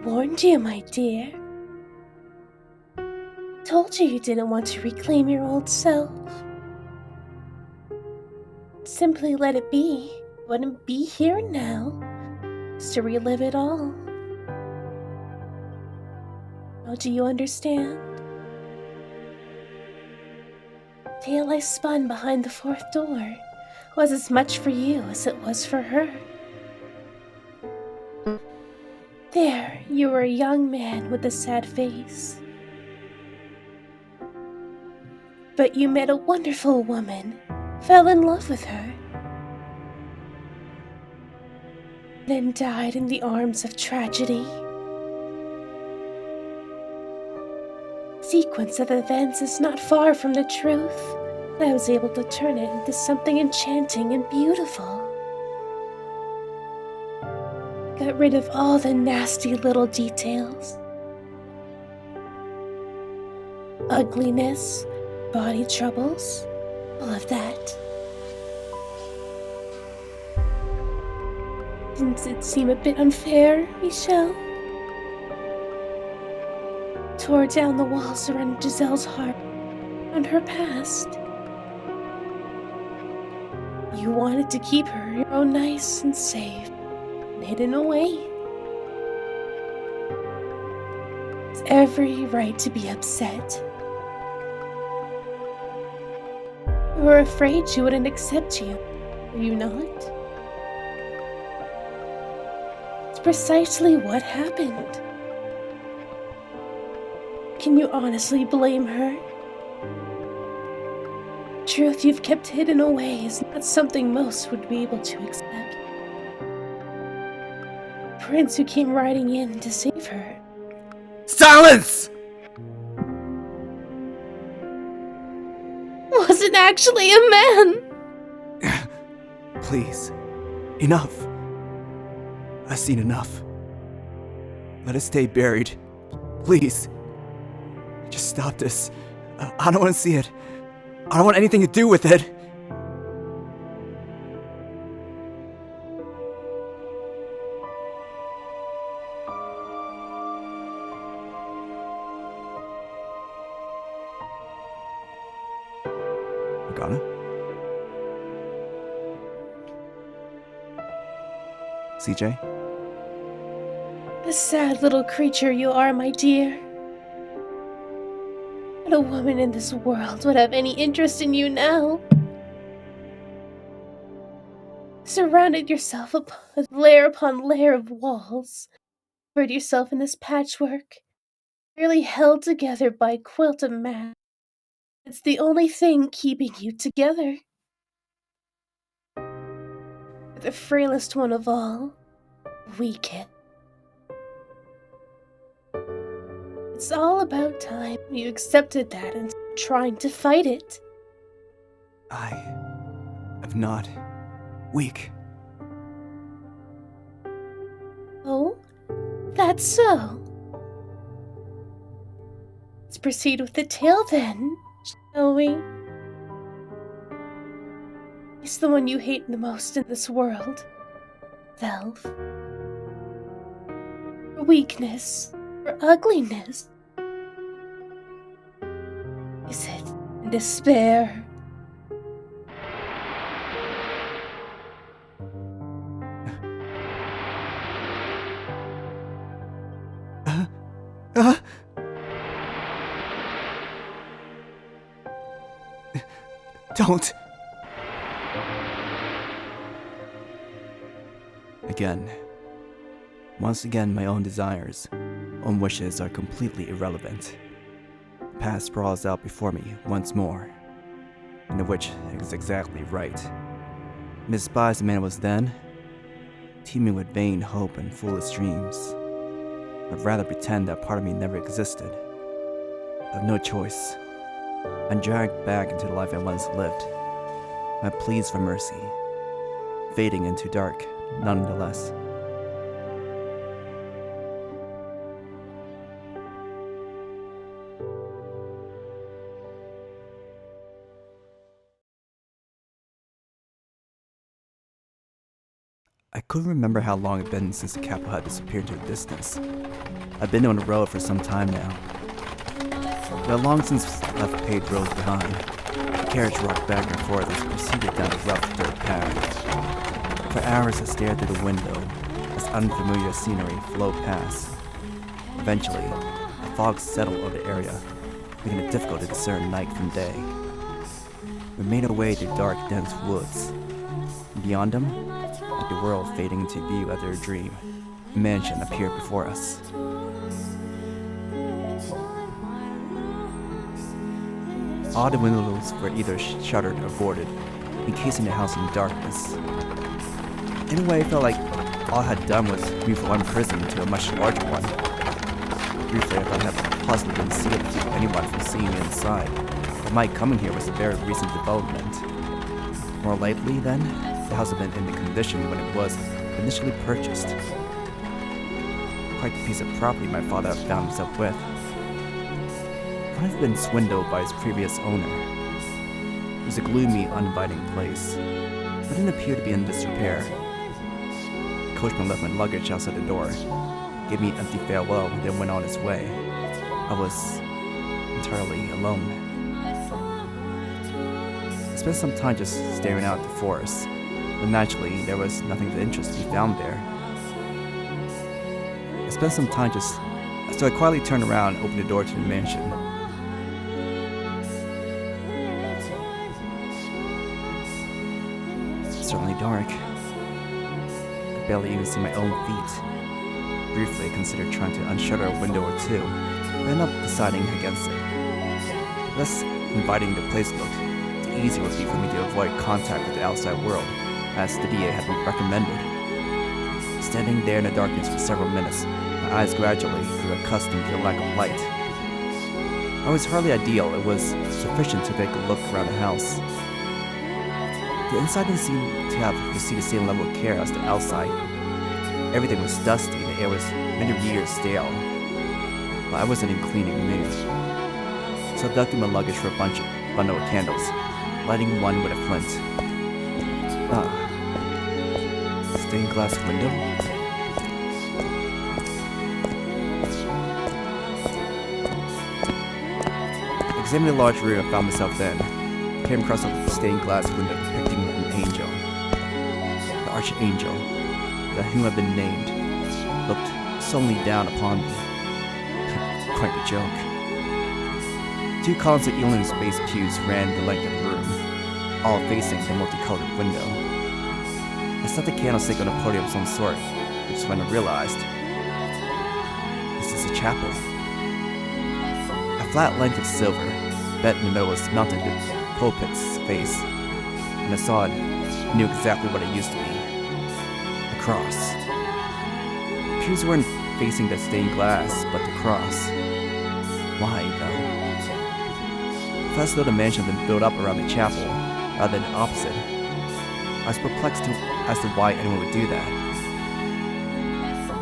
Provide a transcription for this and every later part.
warned you, my dear. Told you didn't want to reclaim your old self. Simply let it be. Wouldn't be here now, just to relive it all. Now do you understand? The tale I spun behind the fourth door was as much for you as it was for her. There, you were a young man with a sad face. But you met a wonderful woman, fell in love with her, then died in the arms of tragedy. Sequence of events is not far from the truth, but I was able to turn it into something enchanting and beautiful. Got rid of all the nasty little details. Ugliness, body troubles, all of that. Didn't it seem a bit unfair, Michelle? Tore down the walls around Giselle's heart, and her past. You wanted to keep her your own nice and safe, and hidden away. It's every right to be upset. You were afraid she wouldn't accept you, were you not? It's precisely what happened. Can you honestly blame her? Truth you've kept hidden away is not something most would be able to accept. Prince who came riding in to save her. Silence! Wasn't actually a man! Please. Enough. I've seen enough. Let us stay buried. Please. Just stop this. I don't want to see it. I don't want anything to do with it. Morgana? CJ? The sad little creature you are, my dear. What a woman in this world would have any interest in you now? Surrounded yourself with layer upon layer of walls. Covered yourself in this patchwork. Barely held together by a quilt of mat. It's the only thing keeping you together. The frailest one of all. Weakest. It's all about time you accepted that and trying to fight it. I am not weak. Oh? That's so. Let's proceed with the tale then, shall we? It's the one you hate the most in this world. Self. For weakness. For ugliness. Is it despair? Don't. Again. Once again, my own desires, own wishes are completely irrelevant. The past sprawls out before me once more, and of which is exactly right. Despise the man I was then, teeming with vain hope and foolish dreams. I'd rather pretend that part of me never existed. I have no choice. I'm dragged back into the life I once lived. My pleas for mercy, fading into dark, nonetheless. I couldn't remember how long it had been since the capital had disappeared into the distance. I'd been on the road for some time now. But I long since left paved roads behind. The carriage rocked back and forth as it proceeded down the rough dirt path. For hours I stared through the window as unfamiliar scenery flowed past. Eventually, a fog settled over the area, making it difficult to discern night from day. We made our way through dark, dense woods. And beyond them, like the world fading into view after a dream, a mansion appeared before us. All the windows were either shuttered or boarded, encasing the house in darkness. In a way, it felt like all I had done was move from one prison to a much larger one. Briefly, I thought I had possibly been sealed to keep anyone from seeing me inside, but my coming here was a very recent development. More likely, then, the house had been in the condition when it was initially purchased. Quite the piece of property my father had found himself with. It might have been swindled by its previous owner. It was a gloomy, uninviting place, but didn't appear to be in disrepair. The coachman left my luggage outside the door, gave me an empty farewell, and then went on his way. I was entirely alone. I spent some time just staring out at the forest, but naturally there was nothing of interest to be found there. So I quietly turned around and opened the door to the mansion. It's certainly dark. I could barely even see my own feet. Briefly, I considered trying to unshutter a window or two, but ended up deciding against it. The less inviting the place looked, the easier it would be for me to avoid contact with the outside world, as Didier had recommended. Standing there in the darkness for several minutes, my eyes gradually grew accustomed to the lack of light. It was hardly ideal, it was sufficient to take a look around the house. The inside didn't seem to have received the same level of care as the outside. Everything was dusty and the air was many years stale. But I wasn't in cleaning mood. So I dug through my luggage for a bundle of candles, lighting one with a flint. Stained glass window? Examining the large room I found myself in, I came across a stained glass window depicting an angel. The archangel, that whom had been named, looked solemnly down upon me. Quite a joke. 2 columns of enormous-based pews ran the length of the room, all facing the multicolored window. I set the candlestick on a podium of some sort, which is when I realized this is a chapel. A flat length of silver, bent in the middle, was mounted to the pulpit's face. When I saw it, I knew exactly what it used to be. A cross. The pews weren't facing the stained glass, but the cross. Why, though? It felt as though the mansion had been built up around the chapel, rather than the opposite. I was perplexed as to why anyone would do that.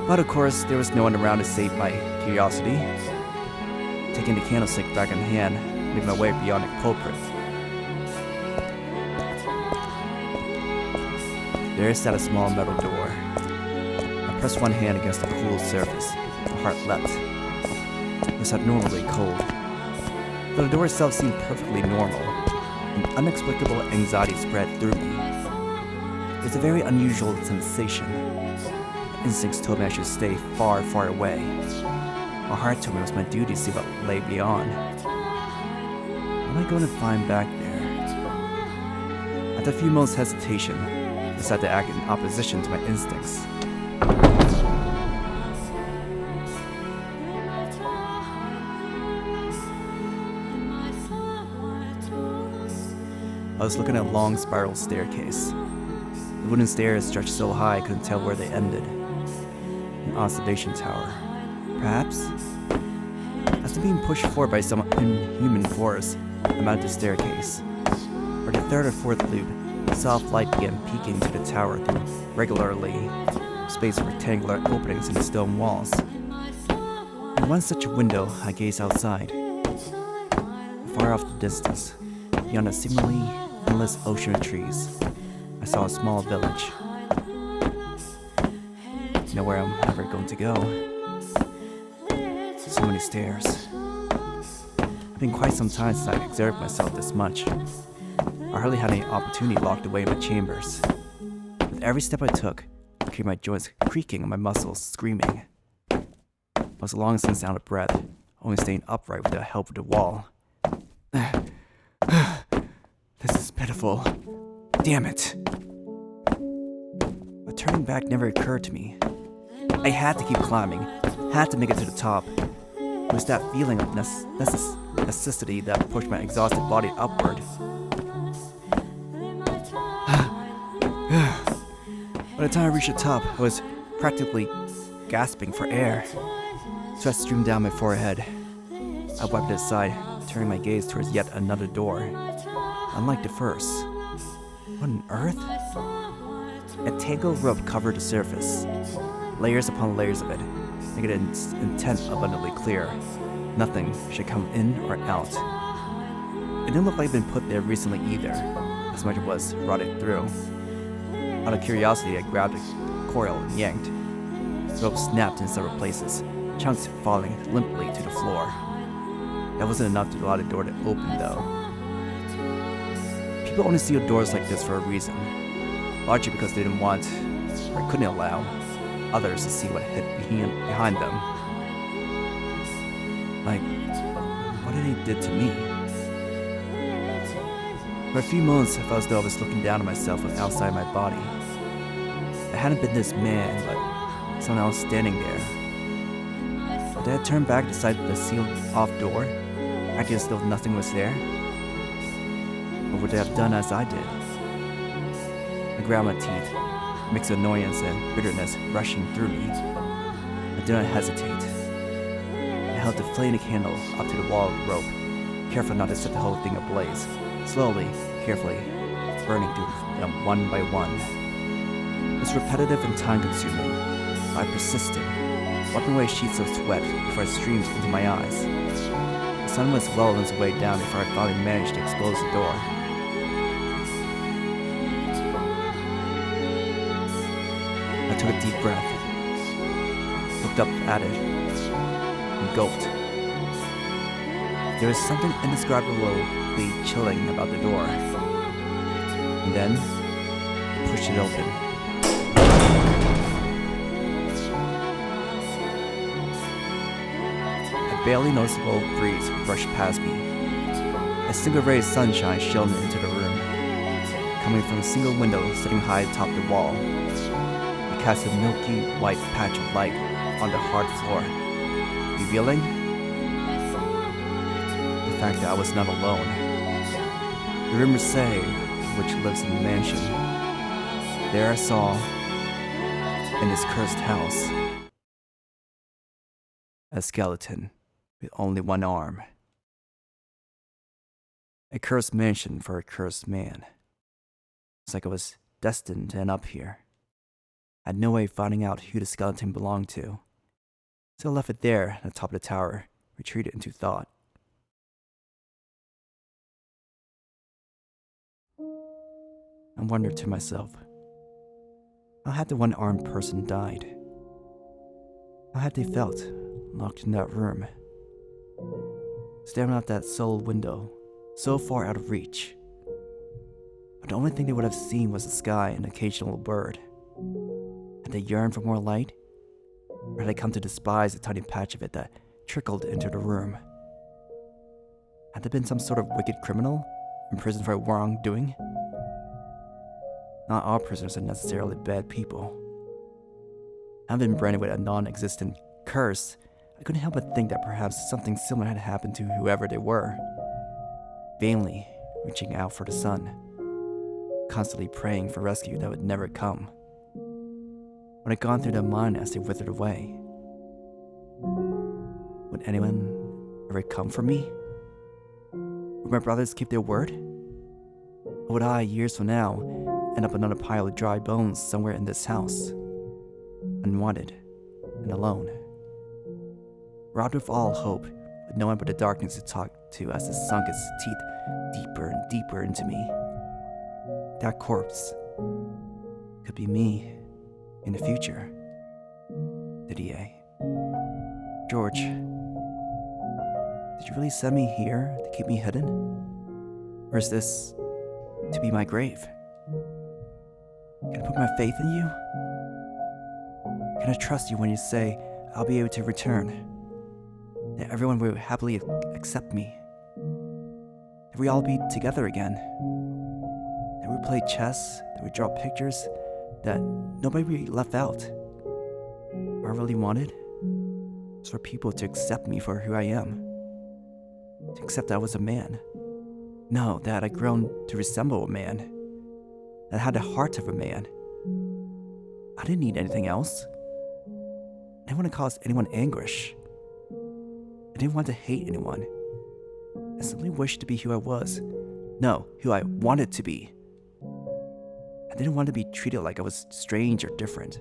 But of course, there was no one around to save my curiosity. Taking the candlestick back in hand, I made my way beyond the pulpit. There sat a small metal door. I pressed one hand against the cool surface. My heart leapt. It was abnormally cold. But the door itself seemed perfectly normal. An inexplicable anxiety spread through me. It was a very unusual sensation. My instincts told me I should stay far, far away. My heart told me it was my duty to see what lay beyond. What am I going to find back there? After a few moments' hesitation, I decided to act in opposition to my instincts. I was looking at a long spiral staircase. The wooden stairs stretched so high I couldn't tell where they ended. An observation tower, perhaps? After being pushed forward by some inhuman force, I mounted the staircase. For the 3rd or 4th loop, soft light began peeking to the tower through regularly spaced rectangular openings in the stone walls. In one such window, I gazed outside. Far off the distance, beyond a seemingly endless ocean of trees, I saw a small village. know where I'm ever going to go. So many stairs. It's been quite some time since I exerted myself this much. I hardly had any opportunity locked away in my chambers. With every step I took, I could hear my joints creaking and my muscles screaming. I was long since out of breath, only staying upright with the help of the wall. This is pitiful. Damn it. But turning back never occurred to me. I had to keep climbing, had to make it to the top. It was that feeling of necessity that pushed my exhausted body upward. By the time I reached the top, I was practically gasping for air. Sweat streamed down my forehead. I wiped it aside, turning my gaze towards yet another door. Unlike the first. What on earth? A tangled rope covered the surface. Layers upon layers of it, making its intent abundantly clear. Nothing should come in or out. It didn't look like it had been put there recently either, as much as it was rotted through. Out of curiosity, I grabbed a coil and yanked. The rope snapped in several places, chunks falling limply to the floor. That wasn't enough to allow the door to open, though. People only seal doors like this for a reason, largely because they didn't want, or couldn't allow, others to see what hid behind them. Like, what had he did to me? For a few moments, I felt as though I was looking down at myself from outside my body. I hadn't been this man, but someone else standing there. Did I turn back beside the sealed-off door, acting as though nothing was there? Or would I have done as I did? I ground my teeth, a mix of annoyance and bitterness rushing through me. I did not hesitate. I held the flaming candle up to the wall rope, careful not to set the whole thing ablaze, slowly, carefully, burning through them one by one. It was repetitive and time-consuming, but I persisted, wiping away sheets of sweat before it streamed into my eyes. The sun was well on its way down before I finally managed to expose the door. I took a deep breath, looked up at it, and gulped. There was something indescribably chilling about the door. And then, I pushed it open. A barely noticeable breeze brushed past me. A single ray of sunshine shone into the room, coming from a single window sitting high atop the wall. It cast a milky white patch of light on the hard floor, revealing the fact that I was not alone. The rumors say, which lives in the mansion. There I saw, in this cursed house, a skeleton with only one arm. A cursed mansion for a cursed man. It's like I was destined to end up here. I had no way of finding out who the skeleton belonged to, so I left it there at the top of the tower, retreated into thought. I wondered to myself, how had the one-armed person died? How had they felt, locked in that room, staring out that sole window, so far out of reach? But the only thing they would have seen was the sky and an occasional bird. Had they yearned for more light? Or had they come to despise the tiny patch of it that trickled into the room? Had there been some sort of wicked criminal, imprisoned for wrongdoing? Not all prisoners are necessarily bad people. Having been branded with a non-existent curse, I couldn't help but think that perhaps something similar had happened to whoever they were. Vainly reaching out for the sun, constantly praying for rescue that would never come. What had gone through their mind as they withered away? Would anyone ever come for me? Would my brothers keep their word? Or would I, years from now, end up another pile of dry bones somewhere in this house, unwanted and alone, robbed of all hope, with no one but the darkness to talk to as it sunk its teeth deeper and deeper into me. That corpse could be me in the future. Didier. George, did you really send me here to keep me hidden? Or is this to be my grave? Can I put my faith in you? Can I trust you when you say I'll be able to return? That everyone will happily accept me? That we all be together again? That we play chess? That we draw pictures? That nobody will be left out? What I really wanted was for people to accept me for who I am. To accept that I was a man. No, that I'd grown to resemble a man. That I had the heart of a man. I didn't need anything else. I didn't want to cause anyone anguish. I didn't want to hate anyone. I simply wished to be who I was. No, who I wanted to be. I didn't want to be treated like I was strange or different.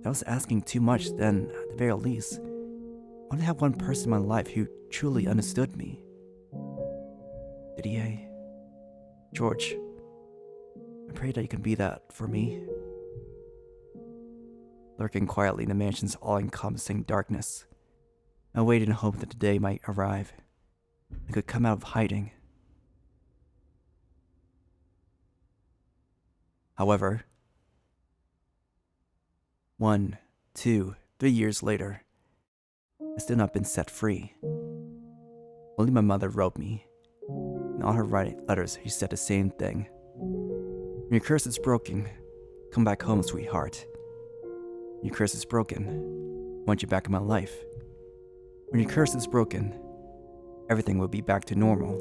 I was asking too much then, at the very least. I wanted to have one person in my life who truly understood me. Didier, George, I pray that you can be that for me. Lurking quietly in the mansion's all-encompassing darkness, I waited in hope that the day might arrive. I could come out of hiding. However, 1, 2, 3 years later, I still not been set free. Only my mother wrote me. In all her letters, she said the same thing. When your curse is broken, come back home, sweetheart. When your curse is broken, I want you back in my life. When your curse is broken, everything will be back to normal.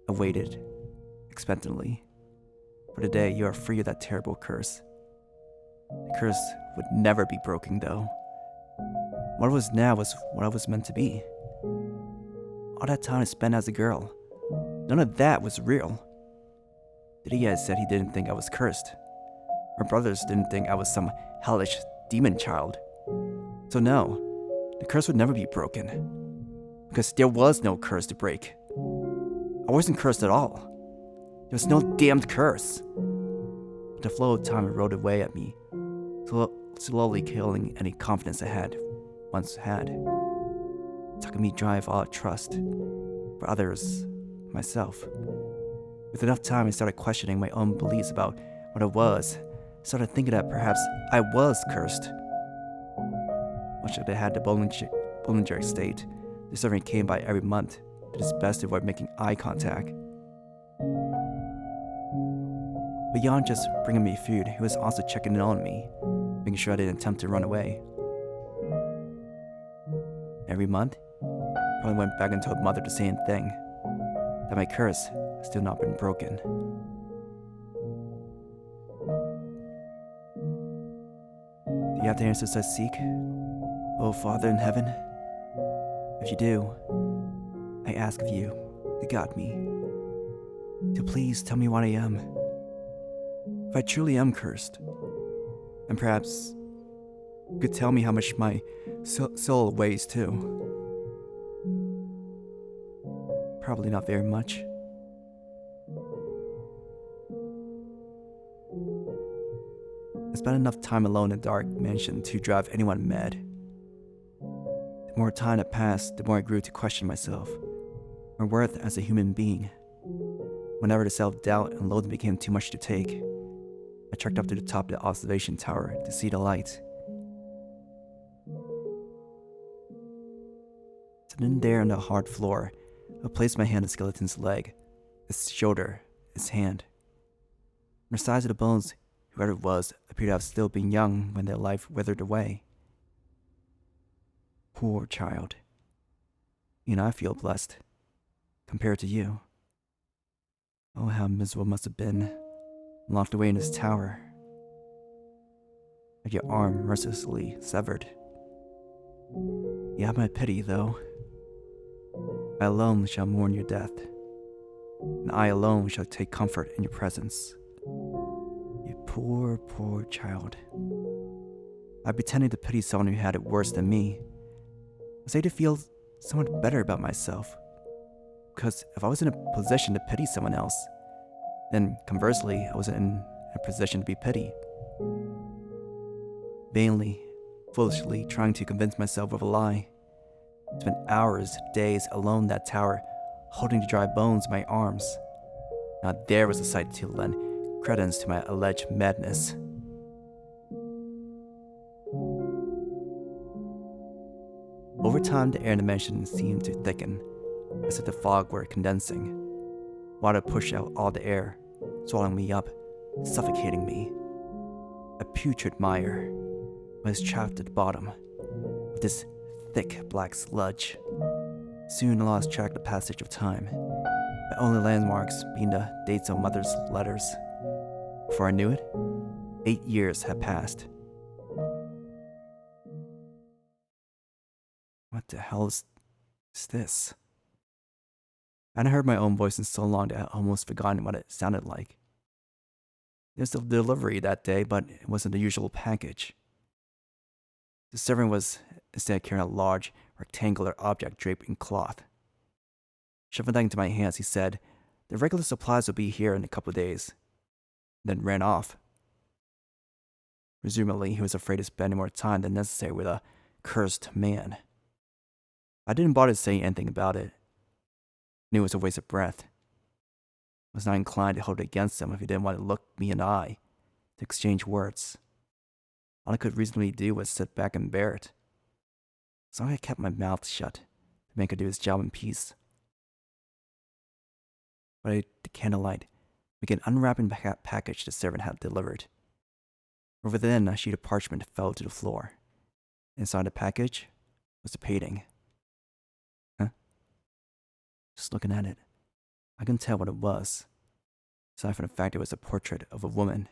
I waited, expectantly, for the day you are free of that terrible curse. The curse would never be broken, though. What I was now was what I was meant to be. All that time I spent as a girl, none of that was real. Didier said he didn't think I was cursed. My brothers didn't think I was some hellish demon child. So no, the curse would never be broken. Because there was no curse to break. I wasn't cursed at all. There was no damned curse. The flow of time eroded away at me, slowly killing any confidence I once had. Sucking me dry of all trust for others, myself. With enough time, I started questioning my own beliefs about what I was. I started thinking that perhaps I was cursed. Much as I had the Bollinger estate, the servant came by every month, did his best to avoid making eye contact. Beyond just bringing me food, he was also checking in on me, making sure I didn't attempt to run away. Every month, I probably went back and told mother the same thing, that my curse has still not been broken. Do you have the answers I seek, oh Father in heaven? If you do, I ask of you to guide me, to please tell me what I am. If I truly am cursed, and perhaps you could tell me how much my soul weighs too. Probably not very much. I spent enough time alone in a dark mansion to drive anyone mad. The more time that passed, the more I grew to question myself, my worth as a human being. Whenever the self-doubt and loathing became too much to take, I trekked up to the top of the observation tower to see the light. Sitting there on the hard floor, I placed my hand on the skeleton's leg, its shoulder, its hand. On the sides of the bones, whoever it was appeared to have still been young when their life withered away. Poor child. And I feel blessed, compared to you. Oh, how miserable it must have been, locked away in this tower. Like your arm mercilessly severed. You have my pity, though. I alone shall mourn your death, and I alone shall take comfort in your presence. You poor, poor child. I pretended to pity someone who had it worse than me. I was able to feel somewhat better about myself, because if I was in a position to pity someone else, then conversely, I wasn't in a position to be pitied. vainly, foolishly trying to convince myself of a lie. Spent hours, days alone in that tower, holding the dry bones in my arms. Now there was a sight to lend credence to my alleged madness. Over time, the air in the mansion seemed to thicken, as if the fog were condensing. Water pushed out all the air, swallowing me up, suffocating me. A putrid mire. I was trapped at the bottom of this thick black sludge. Soon I lost track of the passage of time, my only landmarks being the dates of Mother's letters. Before I knew it, 8 years had passed. What the hell is this? I hadn't heard my own voice in so long that I had almost forgotten what it sounded like. There was a delivery that day, but it wasn't the usual package. The servant was instead carrying a large, rectangular object draped in cloth. Shoving that into my hands, he said, "The regular supplies will be here in a couple of days," then ran off. Presumably, he was afraid to spend more time than necessary with a cursed man. I didn't bother to say anything about it. I knew it was a waste of breath. I was not inclined to hold it against him if he didn't want to look me in the eye, to exchange words. All I could reasonably do was sit back and bear it. As long as I kept my mouth shut, the man could do his job in peace. By the candlelight, we began unwrapping the package the servant had delivered. Over then, a sheet of parchment fell to the floor. Inside the package was a painting. Just looking at it, I couldn't tell what it was, aside from the fact it was a portrait of a woman.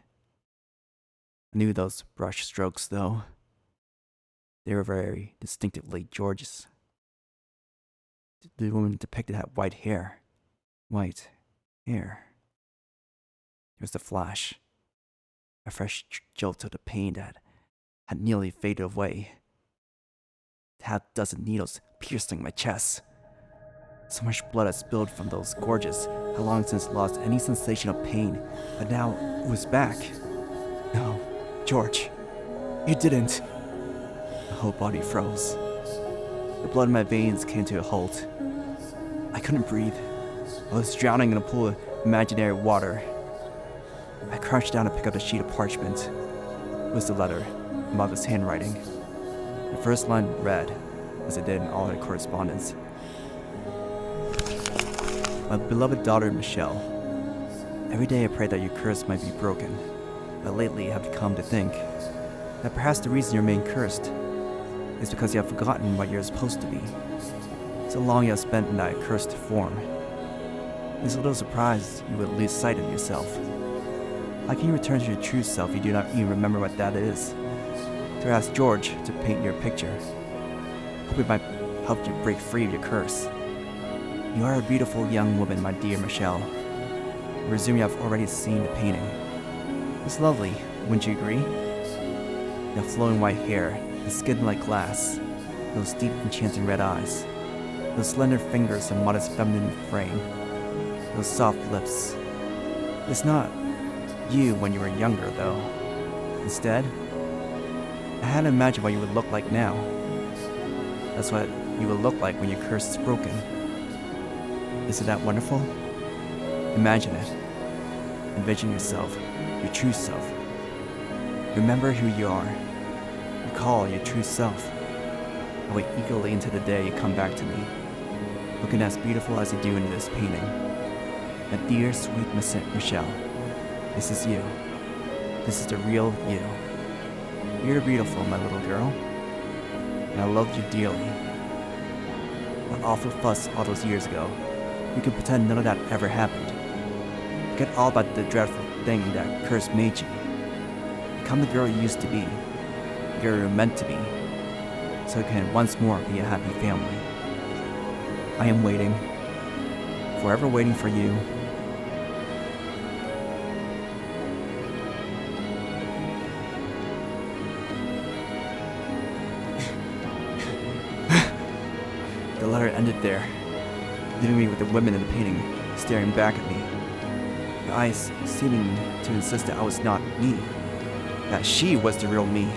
I knew those brush strokes, though. They were very distinctively George's. The woman depicted had white hair. White hair. There was the flash. A fresh jolt of the pain that had nearly faded away. Half a dozen needles piercing my chest. So much blood had spilled from those gorges. I long since lost any sensation of pain, but now it was back. No, George, you didn't. My whole body froze. The blood in my veins came to a halt. I couldn't breathe. I was drowning in a pool of imaginary water. I crouched down to pick up a sheet of parchment. It was the letter, in Mother's handwriting. The first line read, as it did in all her correspondence. My beloved daughter, Michelle, every day I pray that your curse might be broken, but lately I have come to think that perhaps the reason you remain cursed is because you have forgotten what you're supposed to be. So long you have spent in that accursed form. It's a little surprised you would lose sight of yourself. How can you return to your true self if you do not even remember what that is? So I asked George to paint your picture. Hope it might help you break free of your curse. You are a beautiful young woman, my dear Michelle. I presume you have already seen the painting. It's lovely, wouldn't you agree? You have flowing white hair, and skin like glass, those deep, enchanting red eyes, those slender fingers and modest feminine frame, those soft lips. It's not you when you were younger, though. Instead, I had to imagine what you would look like now. That's what you will look like when your curse is broken. Isn't that wonderful? Imagine it. Envision yourself, your true self. Remember who you are. Recall your true self. I wait eagerly until the day you come back to me, looking as beautiful as you do in this painting. My dear, sweet Michelle, this is you. This is the real you. You're beautiful, my little girl, and I loved you dearly. That awful fuss all those years ago, you can pretend none of that ever happened. Forget all about the dreadful thing that curse made you. Become the girl you used to be, the girl you're meant to be, so you can once more be a happy family. I am waiting, forever waiting for you. The letter ended there, leaving me with the women in the painting staring back at me. Her eyes seeming to insist that I was not me, that she was the real me.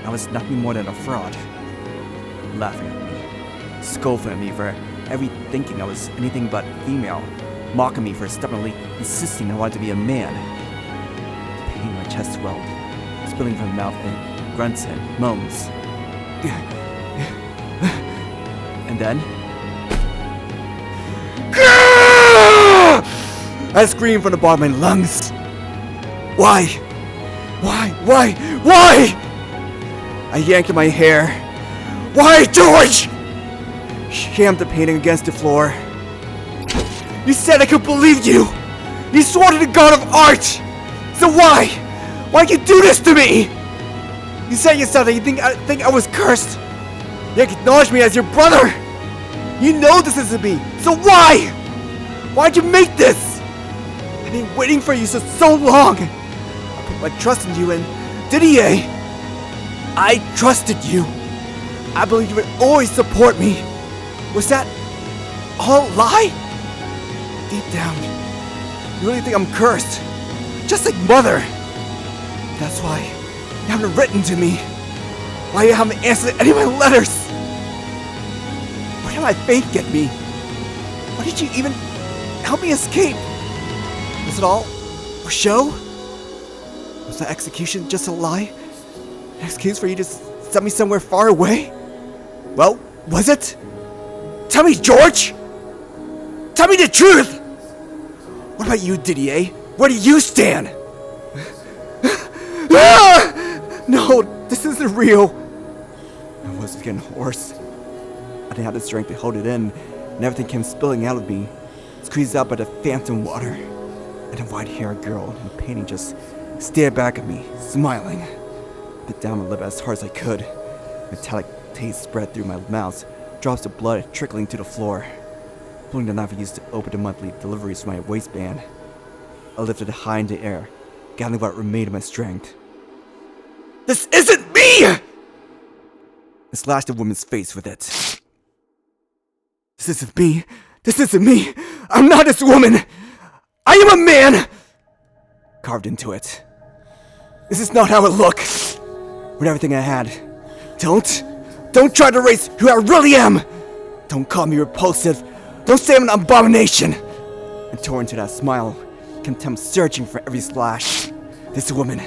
I was nothing more than a fraud. Laughing at me, scoffing at me for every thinking I was anything but female, mocking me for stubbornly insisting I wanted to be a man. The pain in my chest swelled, spilling from my mouth in grunts and moans. And then I screamed from the bottom of my lungs. Why? Why? I yanked at my hair. Why, George? Jammed the painting against the floor. You said I could believe you. You swore to the god of art. So why? Why'd you do this to me? You said yourself that you think I was cursed. You acknowledged me as your brother. You know this isn't me. So why? Why'd you make this? I've been waiting for you so long. I put my trust in you and Didier. I trusted you. I believed you would always support me. Was that all a lie? Deep down, you really think I'm cursed? Just like Mother. That's why you haven't written to me. Why you haven't answered any of my letters. Where did my faith get me? Why did you even help me escape? Was it all a show? Was the execution just a lie? An excuse for you to send me somewhere far away? Well, was it? Tell me, George! Tell me the truth! What about you, Didier? Where do you stand? No, this isn't real. My voice was getting hoarse. I didn't have the strength to hold it in, and everything came spilling out of me, squeezed out by the phantom water. And a white-haired girl in a painting just stared back at me, smiling. I bit down my lip as hard as I could. Metallic taste spread through my mouth, drops of blood trickling to the floor. Pulling the knife I used to open the monthly deliveries from my waistband, I lifted it high in the air, gathering what remained of my strength. This isn't me! I slashed the woman's face with it. This isn't me. This isn't me. I'm not this woman. I am a man! Carved into it. This is not how it looks. With everything I had. Don't try to erase who I really am! Don't call me repulsive. Don't say I'm an abomination! And tore into that smile, contempt searching for every slash. This woman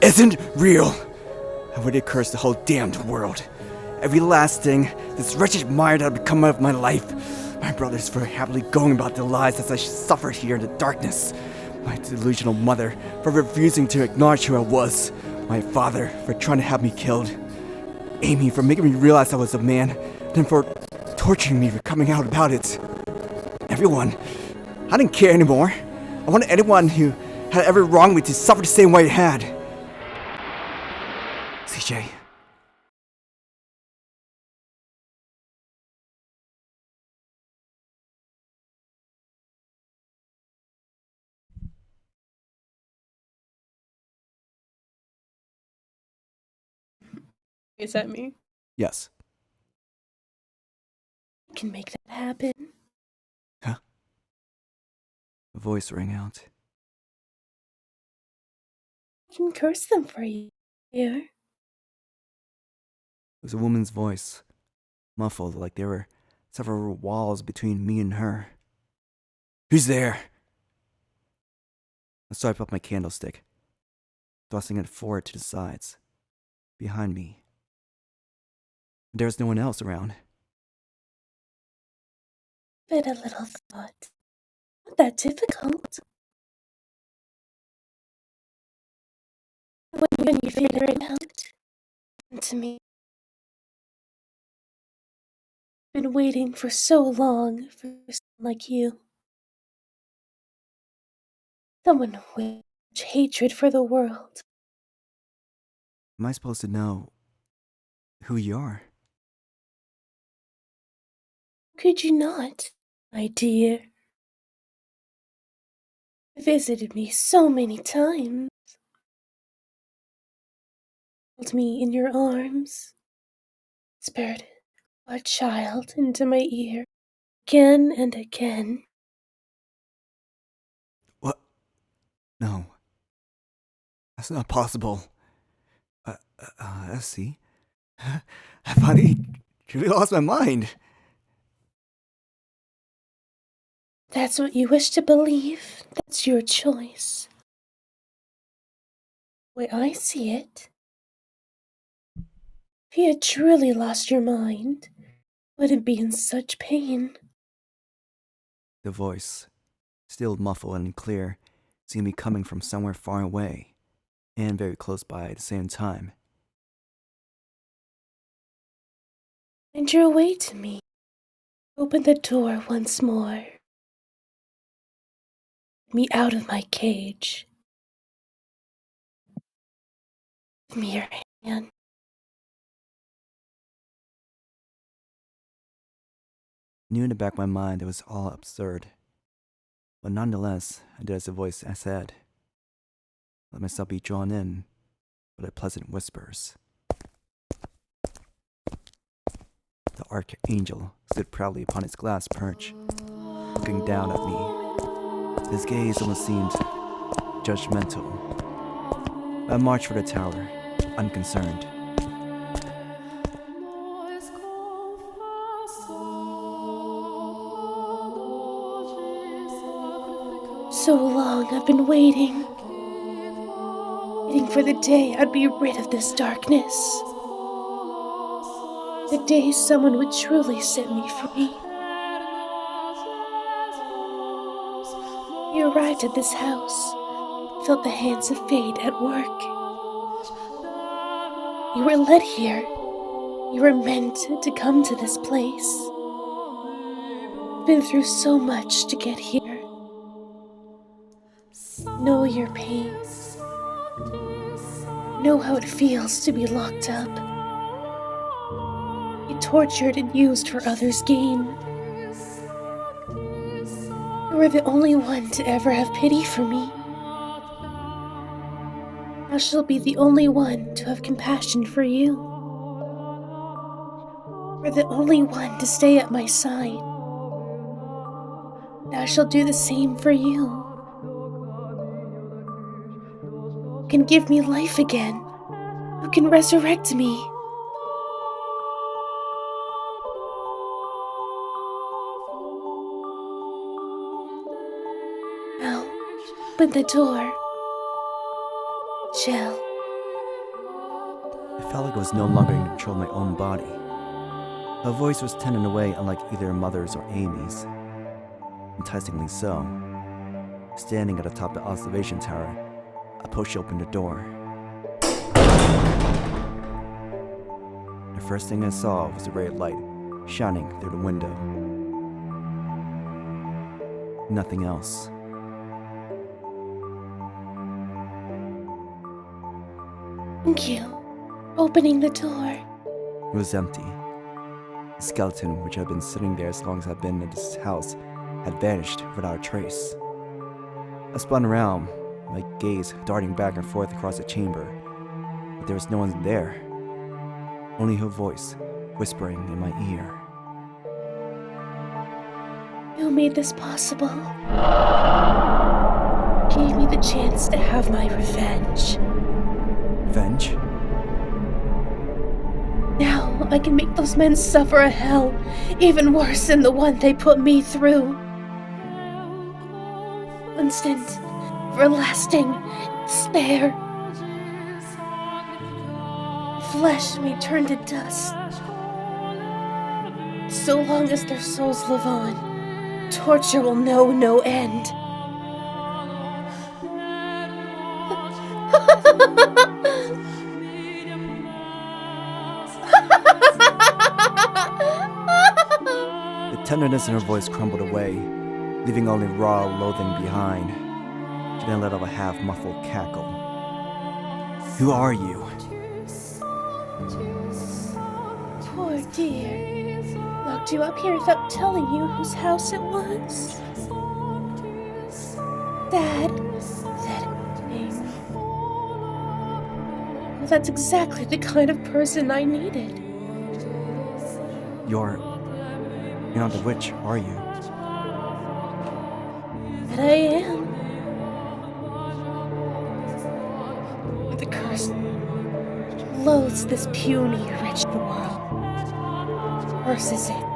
isn't real. I would have cursed the whole damned world. Every last thing, this wretched mire that had become of my life. My brothers for happily going about their lives as I suffered here in the darkness. My delusional mother for refusing to acknowledge who I was. My father for trying to have me killed. Amy for making me realize I was a man. Then for torturing me for coming out about it. Everyone. I didn't care anymore. I wanted anyone who had ever wronged me to suffer the same way I had. CJ. Is that me? Yes. I can make that happen. Huh? A voice rang out. I can curse them for you. Here. It was a woman's voice, muffled like there were several walls between me and her. Who's there? I swiped up my candlestick, thrusting it forward to the sides, behind me. There was no one else around. But a little thought. Not that difficult. When you figure it out, to me. Been waiting for so long for someone like you. Someone with such hatred for the world. Am I supposed to know who you are? Could you not, my dear? Visited me so many times. Held me in your arms. Whispered a child into my ear again and again. What? No. That's not possible. Let's see. I finally truly lost my mind. That's what you wish to believe. That's your choice. The way I see it, if you had truly lost your mind, you wouldn't be in such pain. The voice, still muffled and clear, seemed to be coming from somewhere far away and very close by at the same time. Find your way to me. Open the door once more. Get me out of my cage. Give me your hand. I knew in the back of my mind it was all absurd. But nonetheless, I did as the voice said. Let myself be drawn in by the pleasant whispers. The archangel stood proudly upon his glass perch, looking down at me. His gaze almost seemed judgmental. I marched for the tower, unconcerned. So long I've been waiting for the day I'd be rid of this darkness. The day someone would truly set me free. You arrived at this house, felt the hands of fate at work. You were led here. You were meant to come to this place. Been through so much to get here. Know your pain. Know how it feels to be locked up. Be tortured and used for others' gain. You were the only one to ever have pity for me. I shall be the only one to have compassion for you. You're the only one to stay at my side. And I shall do the same for you. You can give me life again. You can resurrect me. Now, open the door. Giselle. I felt like I was no longer in control of my own body. Her voice was tender in a way unlike either mother's or Amy's. Enticingly so. Standing at the top of the observation tower, I pushed open the door. The first thing I saw was a ray of light shining through the window. Nothing else. Thank you for opening the door. It was empty. The skeleton, which had been sitting there as long as I'd been in this house, had vanished without a trace. I spun around, my gaze darting back and forth across the chamber, but there was no one there. Only her voice, whispering in my ear. You made this possible. Gave me the chance to have my revenge. Revenge? Now I can make those men suffer a hell even worse than the one they put me through. Constant, everlasting despair. Flesh may turn to dust. So long as their souls live on, torture will know no end. The tenderness in her voice crumbled away, leaving only raw loathing behind. She then let out a half-muffled cackle. Who are you? Poor dear. Locked you up here without telling you whose house it was. Dad said name. Well, that's exactly the kind of person I needed. You're not the witch, are you? But I am. The curse loathes this puny, wretched world. Curses it.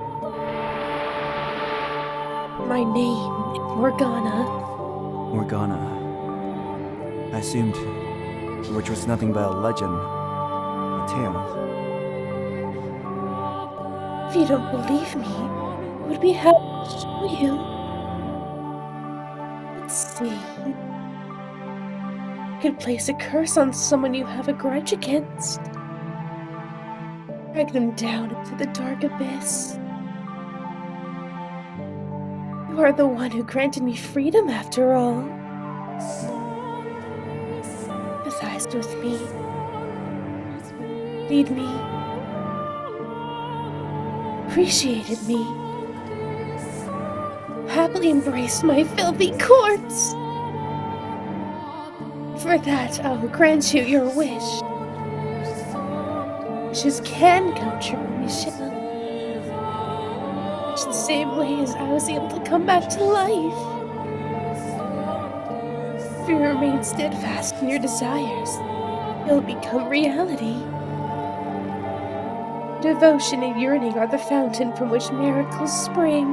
My name is Morgana. Morgana. I assumed which was nothing but a legend, a tale. If you don't believe me, I would be happy to show you. Let's see. I could place a curse on someone you have a grudge against. Drag them down into the dark abyss. You are the one who granted me freedom after all. Empathized with me. Need me. Appreciated me. Happily embraced my filthy corpse. For that, I will grant you your wish. Wishes can come true, Michelle. Much the same way as I was able to come back to life. If you remain steadfast in your desires, they'll become reality. Devotion and yearning are the fountain from which miracles spring.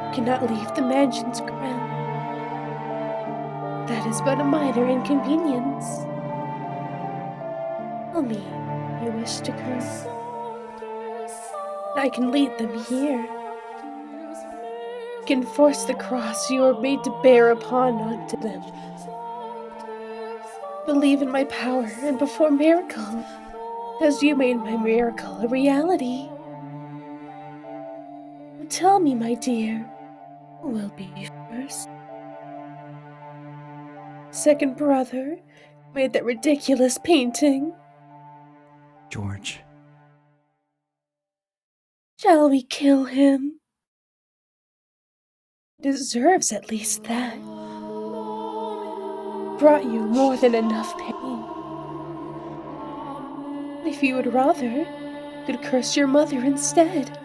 You cannot leave the mansion's ground. That is but a minor inconvenience. Tell me, you wish to curse. I can lead them here. I can force the cross you are made to bear upon onto them. Believe in my power and perform miracles, as you made my miracle a reality. Tell me, my dear, who will be first? Second brother made that ridiculous painting. George. Shall we kill him? He deserves at least that. Brought you more than enough pain. If you would rather, you could curse your mother instead.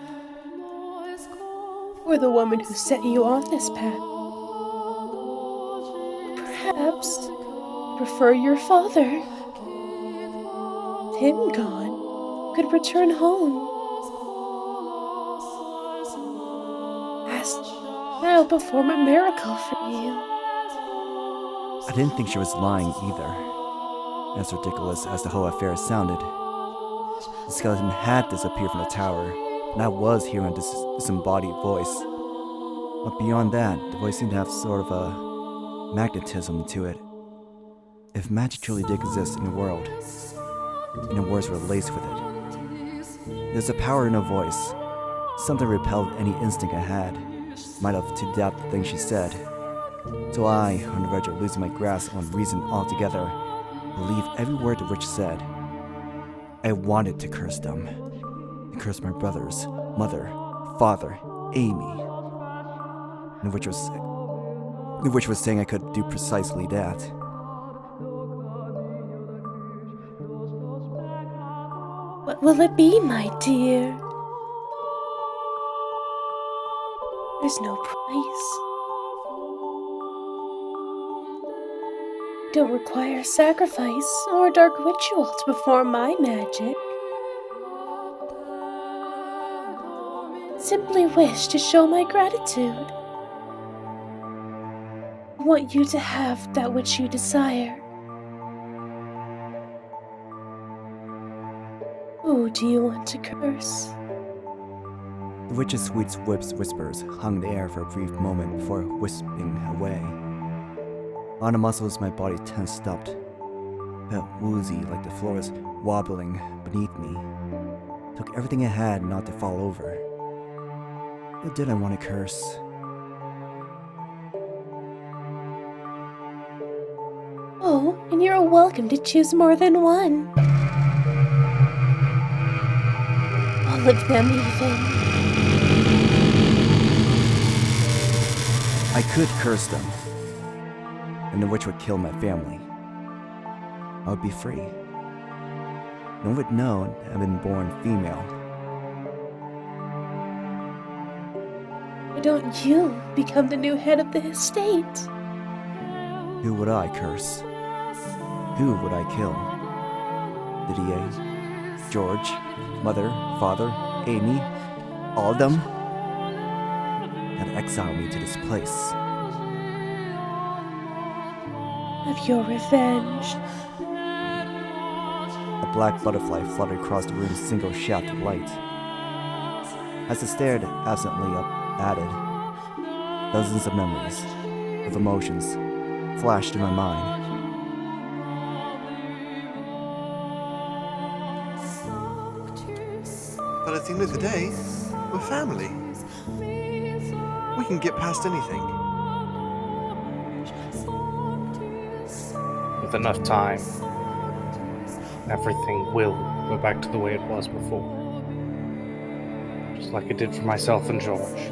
Or the woman who set you on this path. Perhaps you prefer your father. With him gone, you could return home. Ask, and I'll perform a miracle for you. I didn't think she was lying either. As ridiculous as the whole affair sounded. The skeleton had disappeared from the tower, and I was hearing this disembodied voice. But beyond that, the voice seemed to have sort of a magnetism to it. If magic truly did exist in the world, and the words were laced with it, there's a power in a voice. Something repelled any instinct I had, might have to doubt the things she said. So I, on the verge of losing my grasp on reason altogether, believed every word the witch said. I wanted to curse them. To curse my brothers, mother, father, Amy. And the witch was saying I could do precisely that. What will it be, my dear? There's no price. Don't require sacrifice or dark ritual to perform my magic. Simply wish to show my gratitude. I want you to have that which you desire. Who do you want to curse? The witch's sweet whispers hung in the air for a brief moment before wisping away. On the muscles of my body tensed up, felt woozy like the floor was wobbling beneath me. Took everything I had not to fall over. Who did I want to curse? Oh, and you're welcome to choose more than one. All of them even. I could curse them, and the witch would kill my family. I would be free. No one would know I've been born female. Why don't you become the new head of the estate? Who would I curse? Who would I kill? Didier, George, Mother, Father, Amy, all of them had exiled me to this place. Of your revenge. A black butterfly fluttered across the room's single shaft of light. As I stared absently up at it, dozens of memories, of emotions, flashed in my mind. But at the end of the day, we're family. We can get past anything. With enough time, everything will go back to the way it was before. Just like it did for myself and George.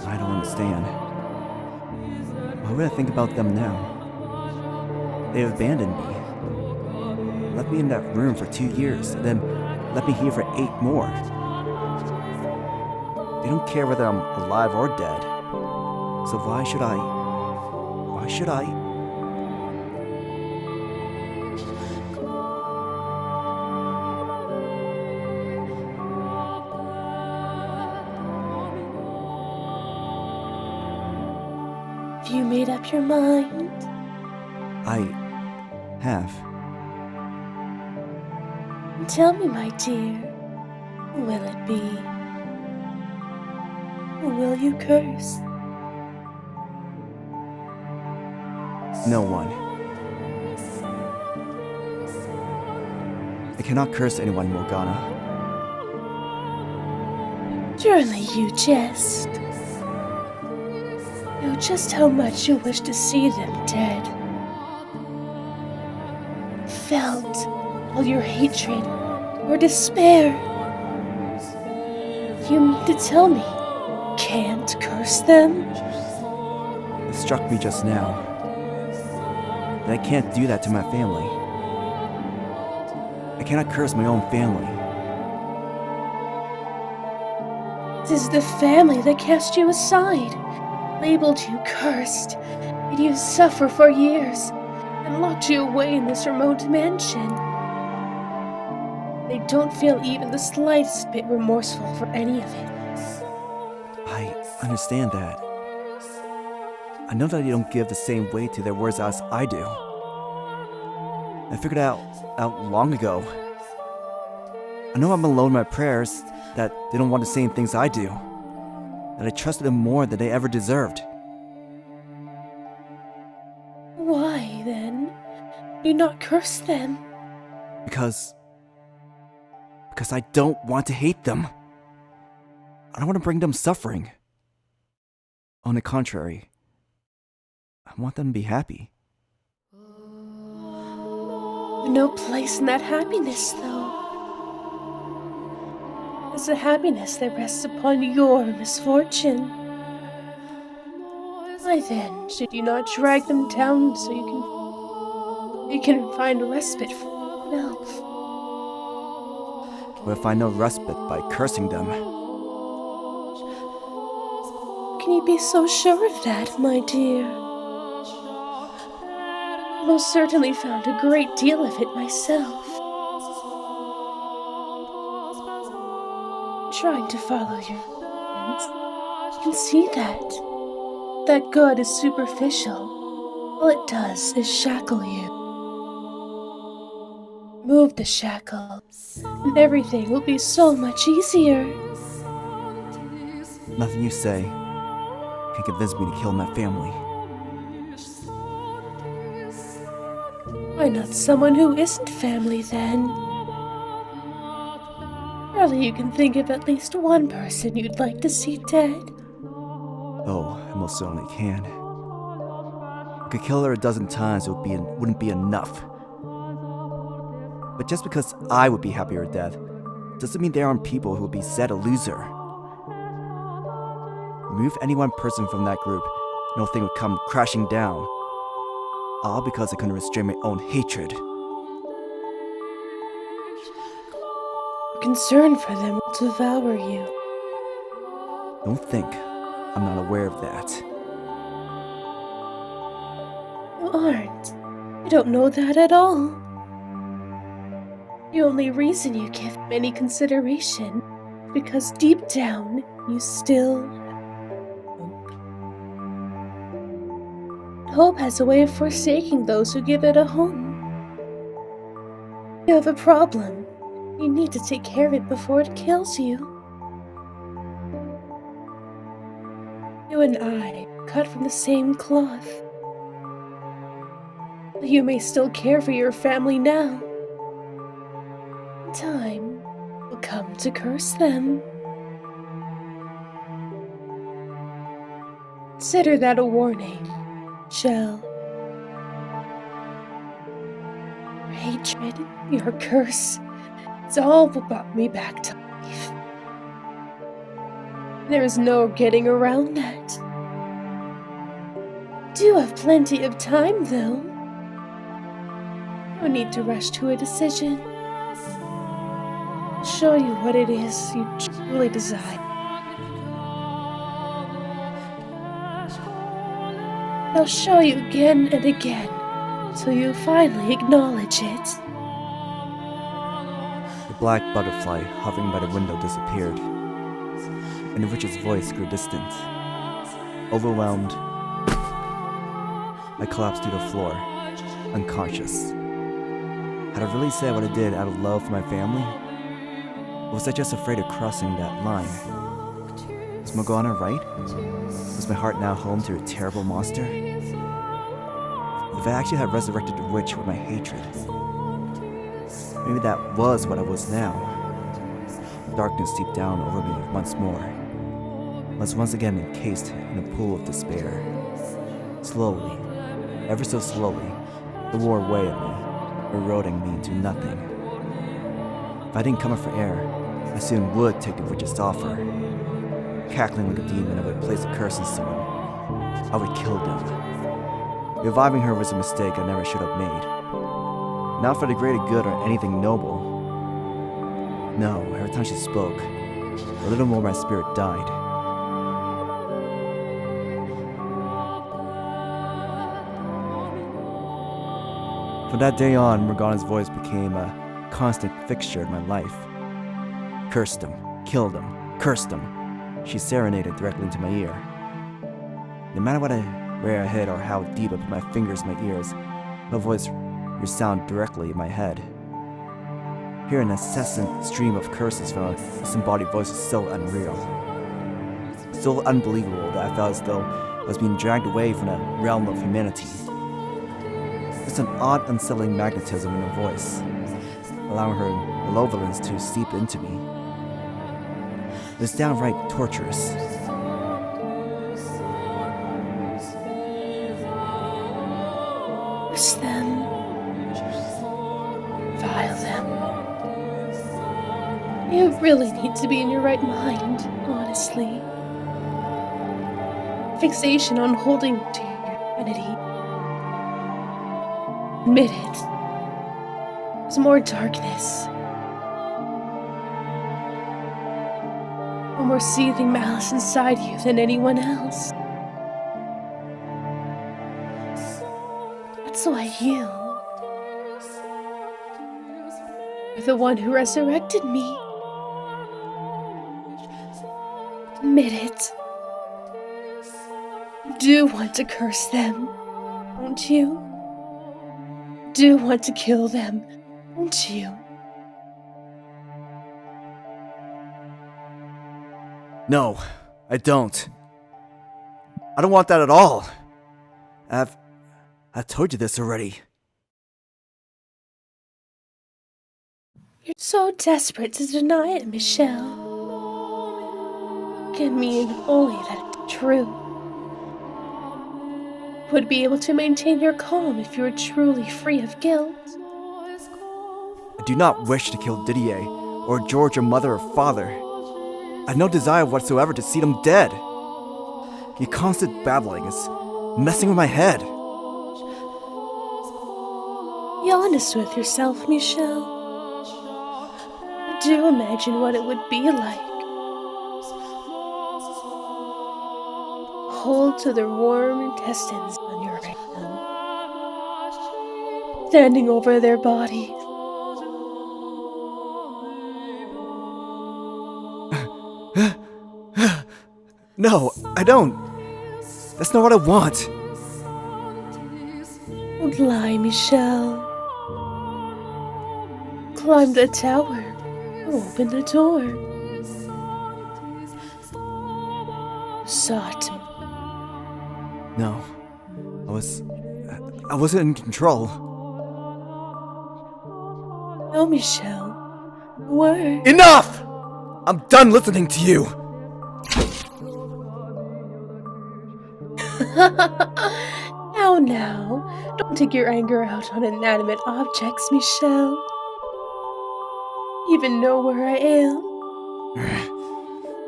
I don't understand. Why would I think about them now? They have abandoned me. Left me in that room for 2 years, and then left me here for 8 more. They don't care whether I'm alive or dead. So why should I? Have you made up your mind? I have. Tell me, my dear, who will it be? Who will you curse? No one. I cannot curse anyone, Morgana. Surely you jest. Know just how much you wish to see them dead. Felt all your hatred, your despair. You mean to tell me you can't curse them? It struck me just now that I can't do that to my family. I cannot curse my own family. It is the family that cast you aside, labeled you cursed, made you suffer for years, and locked you away in this remote mansion. They don't feel even the slightest bit remorseful for any of it. I understand that. I know that they don't give the same weight to their words as I do. I figured out long ago. I know I'm alone in my prayers, that they don't want the same things I do. That I trusted them more than they ever deserved. Why, then, do you not curse them? Because I don't want to hate them. I don't want to bring them suffering. On the contrary, I want them to be happy. No place in that happiness, though. It's a happiness that rests upon your misfortune. Why then should you not drag them down so you can find respite for yourself? But I find no respite by cursing them. Can you be so sure of that, my dear? I most certainly found a great deal of it myself. Trying to follow your hands, you can see that good is superficial. All it does is shackle you. Move the shackle, and everything will be so much easier. Nothing you say can convince me to kill my family. Why not someone who isn't family, then? Surely you can think of at least one person you'd like to see dead. Oh, I most certainly can. I could kill her 12 times, it wouldn't be enough. But just because I would be happy her death, doesn't mean there aren't people who would be sad to lose her. Remove any one person from that group, no thing would come crashing down. All because I couldn't restrain my own hatred. Your concern for them will devour you. Don't think I'm not aware of that. You aren't. You don't know that at all. The only reason you give him any consideration is because deep down, you still have hope. Hope has a way of forsaking those who give it a home. You have a problem. You need to take care of it before it kills you. You and I are cut from the same cloth. You may still care for your family now. Time will come to curse them. Consider that a warning, Giselle. Your hatred, your curse, it's all what brought me back to life. There is no getting around that. You do have plenty of time, though. No need to rush to a decision. I'll show you what it is you truly desire. I'll show you again and again, till you finally acknowledge it. The black butterfly hovering by the window disappeared, and the witch's voice grew distant. Overwhelmed, I collapsed to the floor, unconscious. Had I really said what I did out of love for my family? Or was I just afraid of crossing that line? Was Morgana right? Was my heart now home to a terrible monster? If I actually had resurrected the witch with my hatred, maybe that was what I was now. Darkness seeped down over me once more. I was once again encased in a pool of despair. Slowly, ever so slowly, it wore away at me, eroding me into nothing. If I didn't come up for air, I soon would take the witch's offer. Cackling like a demon, I would place a curse on someone. I would kill them. Reviving her was a mistake I never should have made. Not for the greater good or anything noble. No, every time she spoke, a little more my spirit died. From that day on, Morgana's voice became a constant fixture in my life. Cursed them, killed them, cursed them. She serenaded directly into my ear. No matter where I hit or how deep I put my fingers in my ears, her voice resounded directly in my head. Hearing an incessant stream of curses from a disembodied voice was so unreal. So unbelievable that I felt as though I was being dragged away from the realm of humanity. There's an odd, unsettling magnetism in her voice, allowing her malevolence to seep into me. It was downright torturous. Curse them. Vile them. You really need to be in your right mind, honestly. Fixation on holding to your humanity. Admit it. There's more darkness. No more seething malice inside you than anyone else. That's why you're the one who resurrected me. Admit it. You do want to curse them, don't you? You do want to kill them, don't you? No, I don't. I don't want that at all. I've told you this already. You're so desperate to deny it, Michelle. Can mean only that it's true. You would be able to maintain your calm if you were truly free of guilt. I do not wish to kill Didier, or George, or mother, or father. I have no desire whatsoever to see them dead. Your constant babbling is messing with my head. Be honest with yourself, Michelle. Do imagine what it would be like. Hold to their warm intestines on your right now. standing over their bodies. No, I don't. That's not what I want. Don't lie, Michelle. Climb the tower. Open the door. Sought me. No. I wasn't in control. No, Michelle. Where? Enough! I'm done listening to you. Now. Don't take your anger out on inanimate objects, Michelle. Even know where I am?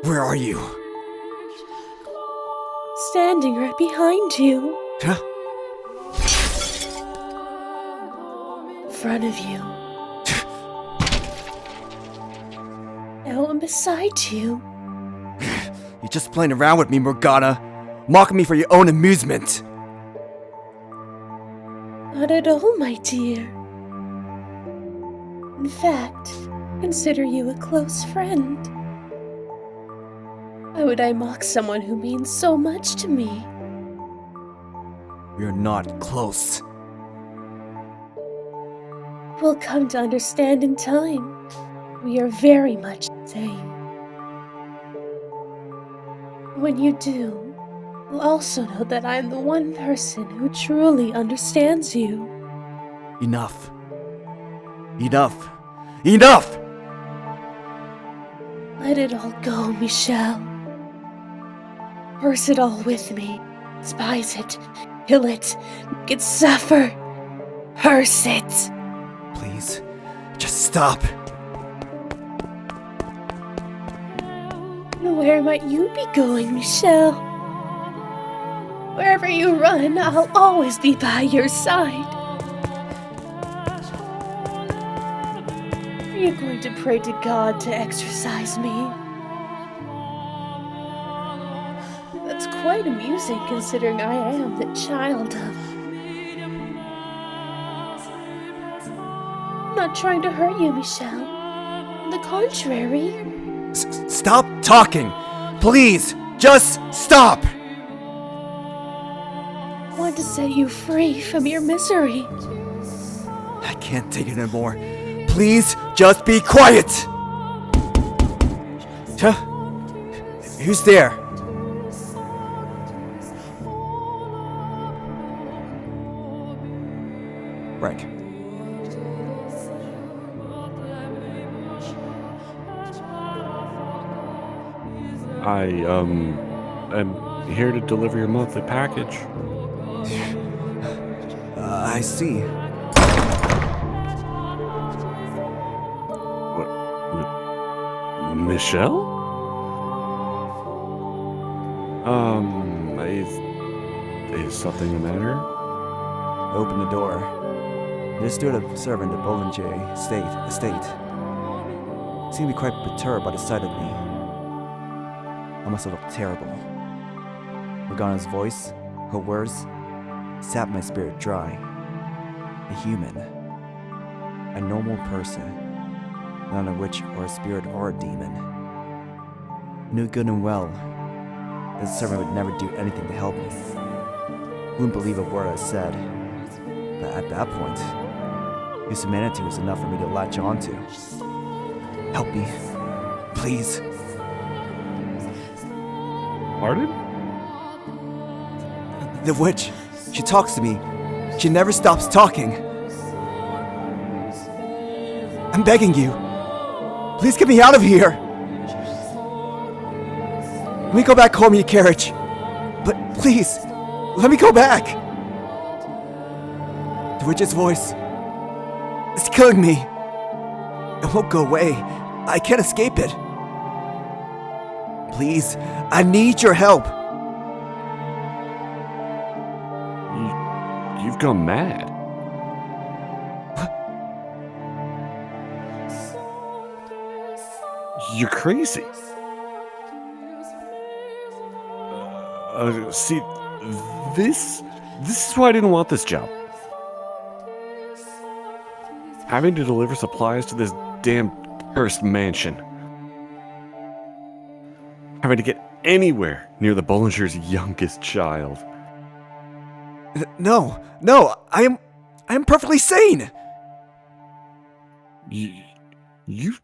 Where are you? Standing right behind you. Huh? In front of you. Now I'm beside you. You're just playing around with me, Morgana. Mocking me for your own amusement. Not at all, my dear. In fact, consider you a close friend. Why would I mock someone who means so much to me? We're not close. We'll come to understand in time. We are very much the same. When you do, you'll also know that I'm the one person who truly understands you. Enough. Enough. Enough! Let it all go, Michelle. Curse it all with me. Despise it. Kill it. Make it suffer. Curse it. Please, just stop. Where might you be going, Michelle? Wherever you run, I'll always be by your side. Are you going to pray to God to exorcise me? That's quite amusing considering I am the child of... I'm not trying to hurt you, Michelle. On the contrary. Stop talking! Please, just stop! I want to set you free from your misery. I can't take it anymore. Please, just be quiet! Huh? Who's there? Right. I am here to deliver your monthly package. I see. Michelle? Is something the matter? I opened the door. There stood a servant of Bollinger estate. Seemed to be quite perturbed by the sight of me. I must have looked terrible. Morgana's voice, her words, sapped my spirit dry. A human. A normal person. Not a witch or a spirit or a demon. Knew good and well that the servant would never do anything to help me. Wouldn't believe a word I said. But at that point, his humanity was enough for me to latch onto. Help me. Please. Pardon? The witch. She talks to me. She never stops talking. I'm begging you. Please get me out of here. Let me go back home in your carriage. But please, let me go back. The witch's voice. It's killing me. It won't go away. I can't escape it. Please, I need your help. You've gone mad. You're crazy. See, this is why I didn't want this job. having to deliver supplies to this damn cursed mansion. Having to get anywhere near the Bollinger's youngest child. No, I am perfectly sane. You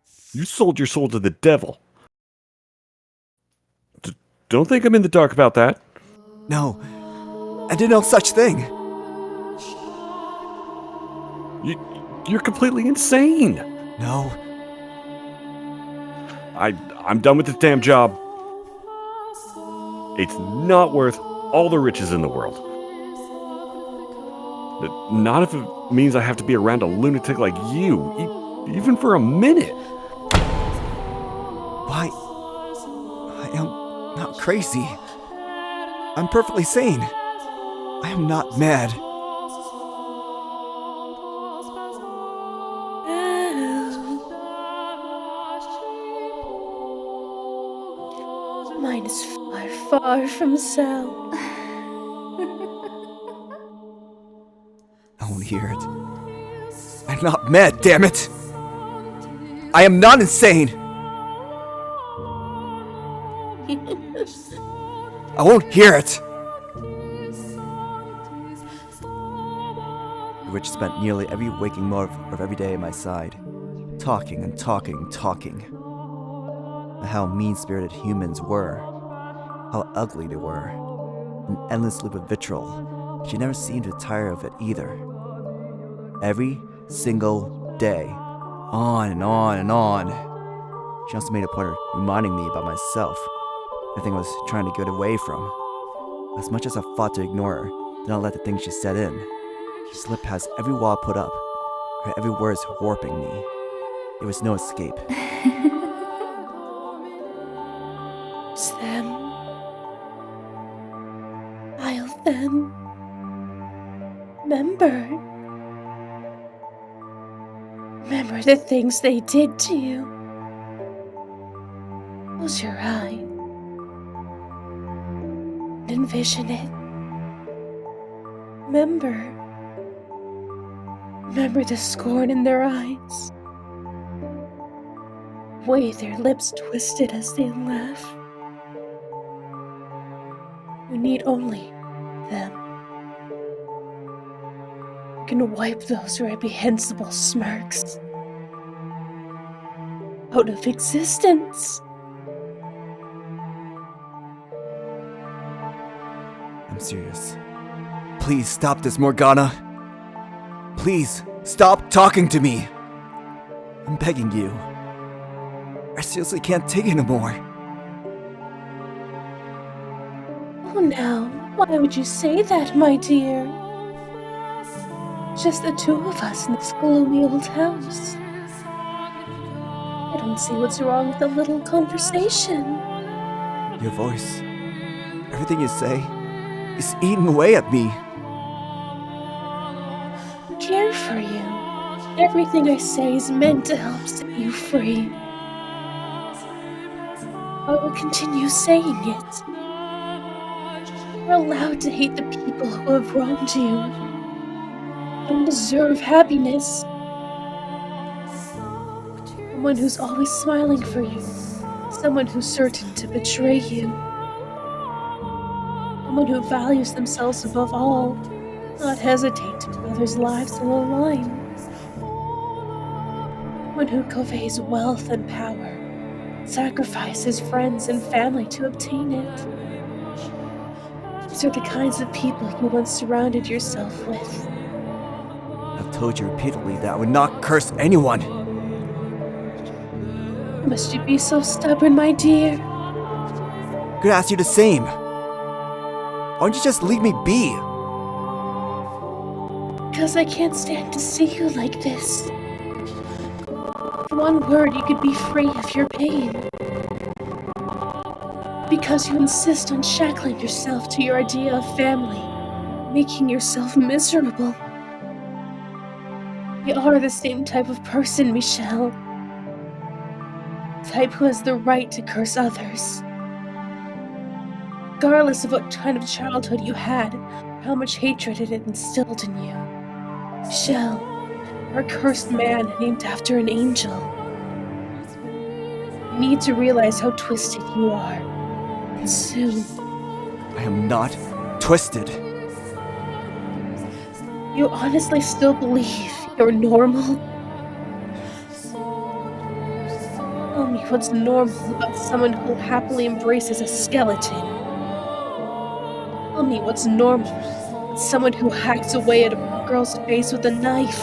sold your soul to the devil. Don't think I'm in the dark about that. No, I did no such thing. You're completely insane. No, I'm done with this damn job. It's not worth all the riches in the world. Not if it means I have to be around a lunatic like you, even for a minute. why? I am not crazy. I'm perfectly sane. I am not mad. Mine is far, far from sound. I won't hear it. I'm not mad, damn it! I am not insane! I won't hear it! The witch spent nearly every waking moment of every day at my side, talking and talking and talking. And how mean-spirited humans were, how ugly they were, an endless loop of vitriol. She never seemed to tire of it either. Every single day, on and on and on. She also made a point of reminding me about myself, everything I was trying to get away from. As much as I fought to ignore her, did not let the things she said in. She slipped past every wall I put up, her every word is warping me. There was no escape. It's them. I'll them. Remember the things they did to you. Close your eye and envision it. Remember the scorn in their eyes. The way their lips twisted as they laugh. You need only them. You can wipe those reprehensible smirks out of existence. I'm serious. Please stop this, Morgana. Please stop talking to me. I'm begging you. I seriously can't take it anymore. Oh, now, why would you say that, my dear? Just the two of us in this gloomy old house. I don't see what's wrong with a little conversation. Your voice, everything you say, is eating away at me. I care for you. Everything I say is meant to help set you free. I will continue saying it. You're allowed to hate the people who have wronged you. You don't deserve happiness. Someone who's always smiling for you. Someone who's certain to betray you. Someone who values themselves above all, not hesitate to put others' lives on the line. Someone who conveys wealth and power, sacrifices friends and family to obtain it. These are the kinds of people you once surrounded yourself with. I've told you repeatedly that I would not curse anyone. Must you be so stubborn, my dear? Could ask you the same. Why don't you just leave me be? Because I can't stand to see you like this. With one word, you could be free of your pain. Because you insist on shackling yourself to your idea of family, making yourself miserable. You are the same type of person, Michelle. Type who has the right to curse others. Regardless of what kind of childhood you had, or how much hatred it instilled in you. Michelle, You're a cursed man named after an angel. You need to realize how twisted you are. And soon, I am not twisted. you honestly still believe you're normal? Tell me what's normal about someone who happily embraces a skeleton. Tell me what's normal about someone who hacks away at a girl's face with a knife.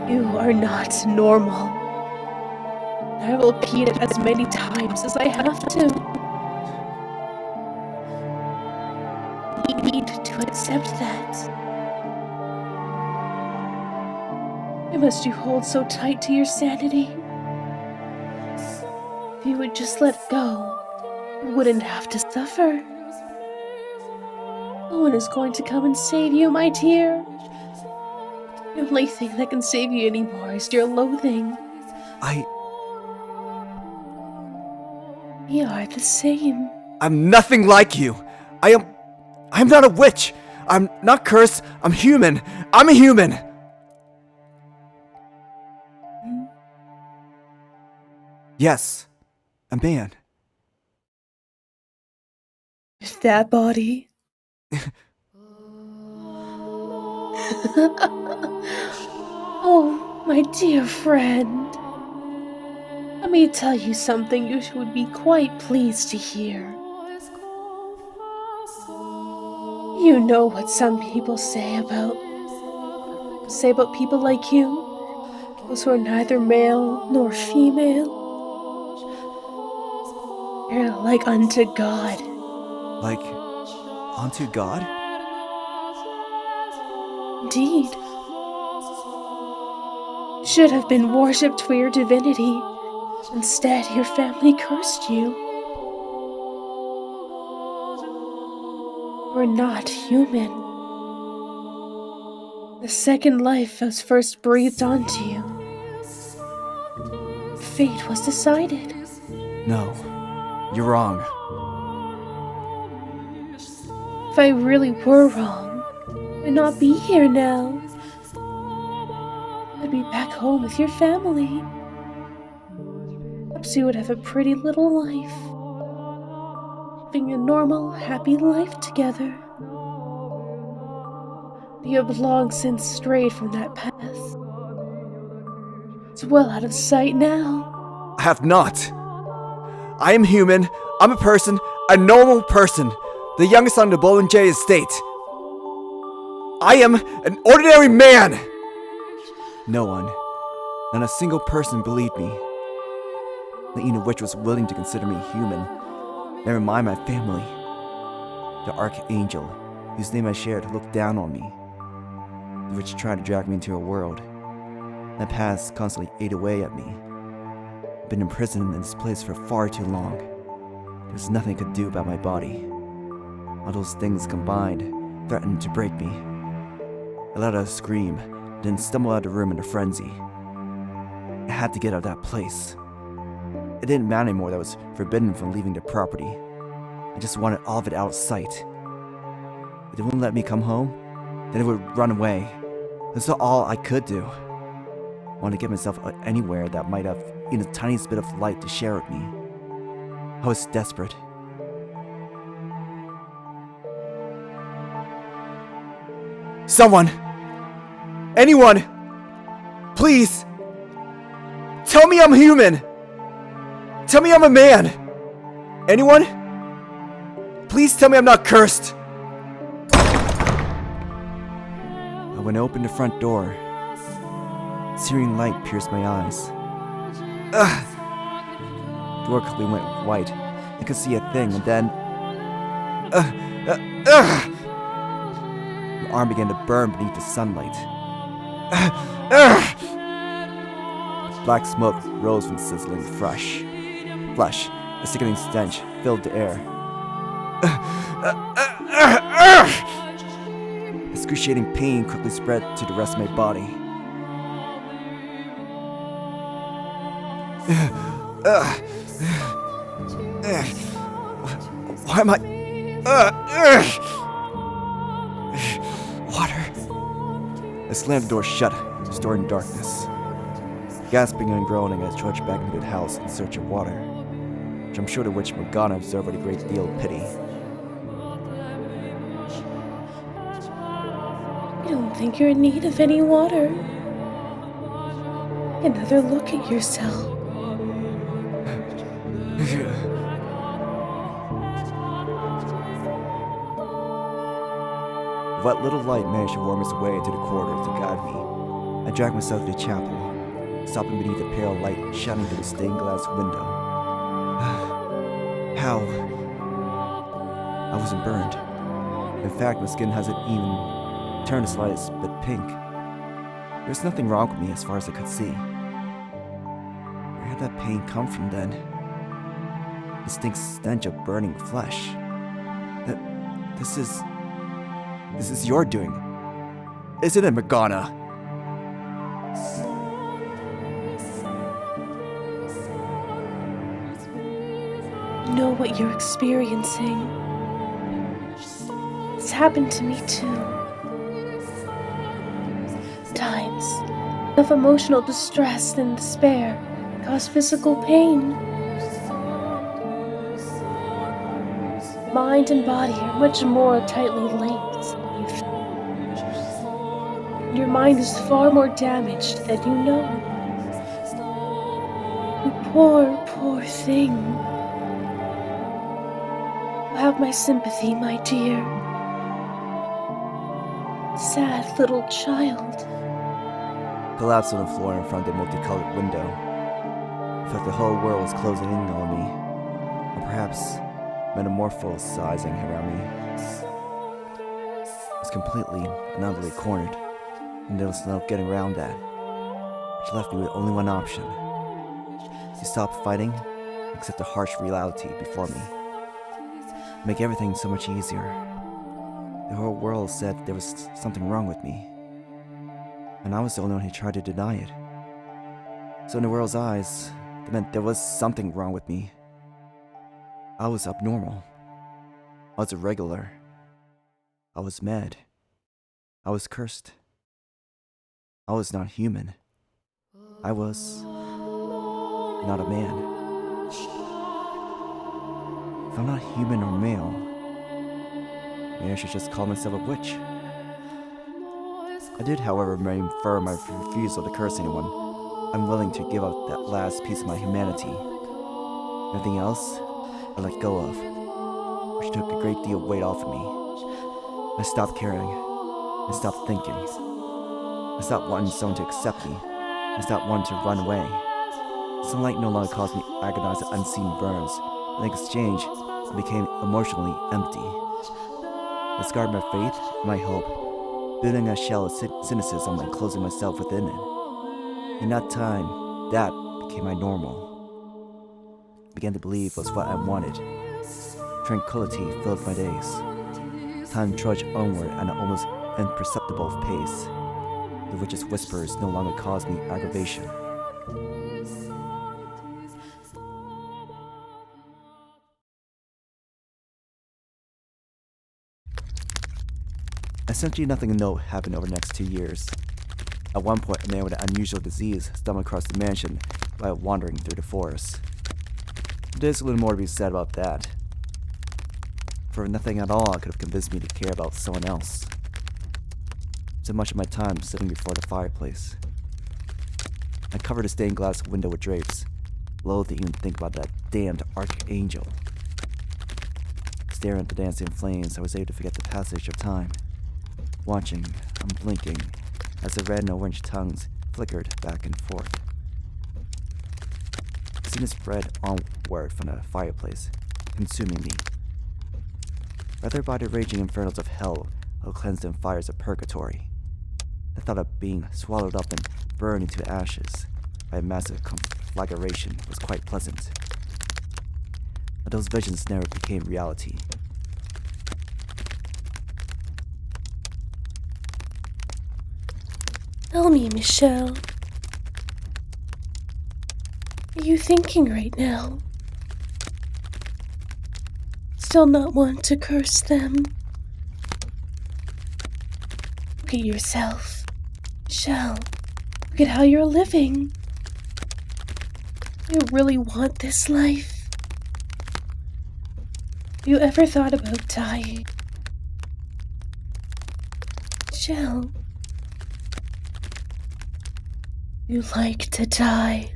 You are not normal. I will repeat it as many times as I have to. You need to accept that. Why must you hold so tight to your sanity? If you would just let go, you wouldn't have to suffer. No one is going to come and save you, my dear. The only thing that can save you anymore is your loathing. We are the same. I'm nothing like you. I'm not a witch. I'm not cursed. I'm human. I'm a human. Yes, a man. With that body. Oh, my dear friend. Let me tell you something you would be quite pleased to hear. You know what some people say about people like you, those who are neither male nor female. You're like unto God. Like, unto God? Indeed. You should have been worshipped for your divinity. Instead, your family cursed you. You're not human. The second life was first breathed onto you. Fate was decided. No, you're wrong. If I really were wrong, I'd not be here now. I'd be back home with your family. Perhaps you would have a pretty little life. Living a normal, happy life together. You have long since strayed from that path. It's well out of sight now. I have not. I am human. I'm a person. A normal person. The youngest on the Bolin J estate. I am an ordinary man. No one, not a single person believed me. Not even a witch was willing to consider me human. Never mind my family. The archangel, whose name I shared, looked down on me. The witch tried to drag me into her world. My past constantly ate away at me. I've been imprisoned in this place for far too long. There's nothing I could do about my body. All those things combined threatened to break me. I let out a scream, then stumbled out of the room in a frenzy. I had to get out of that place. It didn't matter anymore that I was forbidden from leaving the property. I just wanted all of it out of sight. If they wouldn't let me come home, then it would run away. That's all I could do. I wanted to get myself anywhere that might have even the tiniest bit of light to share with me. I was desperate. Someone! Anyone! Please! Tell me I'm human! Tell me I'm a man! Anyone? Please tell me I'm not cursed! I went to open the front door. Searing light pierced my eyes. Ugh! The door quickly went white. I could see a thing, and then... My arm began to burn beneath the sunlight. Black smoke rose from the sizzling flesh. A sickening stench filled the air. Excruciating pain quickly spread to the rest of my body. Why am I... water. I slammed the door shut, restoring darkness. Gasping and groaning, I trudged back into the house in search of water, which I'm sure to which Morgana observed with a great deal of pity. I don't think you're in need of any water. Another look at yourself. What little light managed to worm its way into the corridor to guide me. I dragged myself to the chapel, stopping beneath the pale light shining through the stained glass window. How? I wasn't burned. In fact, my skin hasn't even turned the slightest bit pink. There's nothing wrong with me as far as I could see. Where had that pain come from then? Distinct stench of burning flesh. This is your doing, isn't it, Morgana? You know what you're experiencing. It's happened to me too. Times of emotional distress and despair cause physical pain. Mind and body are much more tightly linked. Your mind is far more damaged than you know. You poor, poor thing. You have my sympathy, my dear. Sad little child. Collapsed on the floor in front of the multicolored window. I felt the whole world was closing in on me, or perhaps metamorphosizing around me. I was completely and utterly cornered, and there was no getting around that, which left me with only one option: to stop fighting, accept the harsh reality before me, make everything so much easier. The whole world said there was something wrong with me, and I was the only one who tried to deny it. So in the world's eyes, that meant there was something wrong with me. I was abnormal. I was irregular. I was mad. I was cursed. I was not human. I was not a man. If I'm not human or male, maybe I should just call myself a witch. I did, however, remain firm in my refusal to curse anyone. I'm willing to give up that last piece of my humanity. Everything else, I let go of, which took a great deal of weight off of me. I stopped caring. I stopped thinking. I stopped wanting someone to accept me. I stopped wanting to run away. Sunlight no longer caused me agonized unseen burns. In exchange, I became emotionally empty. I scarred my faith and my hope, building a shell of cynicism and closing myself within it. In that time, that became my normal. I began to believe was what I wanted. Tranquility filled my days. Time trudged onward at an almost imperceptible pace. The witch's whispers no longer caused me aggravation. Essentially nothing of note happened over the next 2 years. At one point, a man with an unusual disease stumbled across the mansion while wandering through the forest. There's a little more to be said about that. For nothing at all could have convinced me to care about someone else. So much of my time sitting before the fireplace. I covered the stained glass window with drapes, loath to even think about that damned archangel. Staring at the dancing flames, I was able to forget the passage of time. Watching, unblinking, as the red and orange tongues flickered back and forth. I seen it spread onward from the fireplace, consuming me. Rather by the raging infernos of hell or cleansed in fires of purgatory. The thought of being swallowed up and burned into ashes by a massive conflagration was quite pleasant. But those visions never became reality. Tell me, Michelle. What are you thinking right now? Still not want to curse them? Look at yourself. Giselle, look at how you're living. You really want this life? You ever thought about dying? Giselle, you like to die.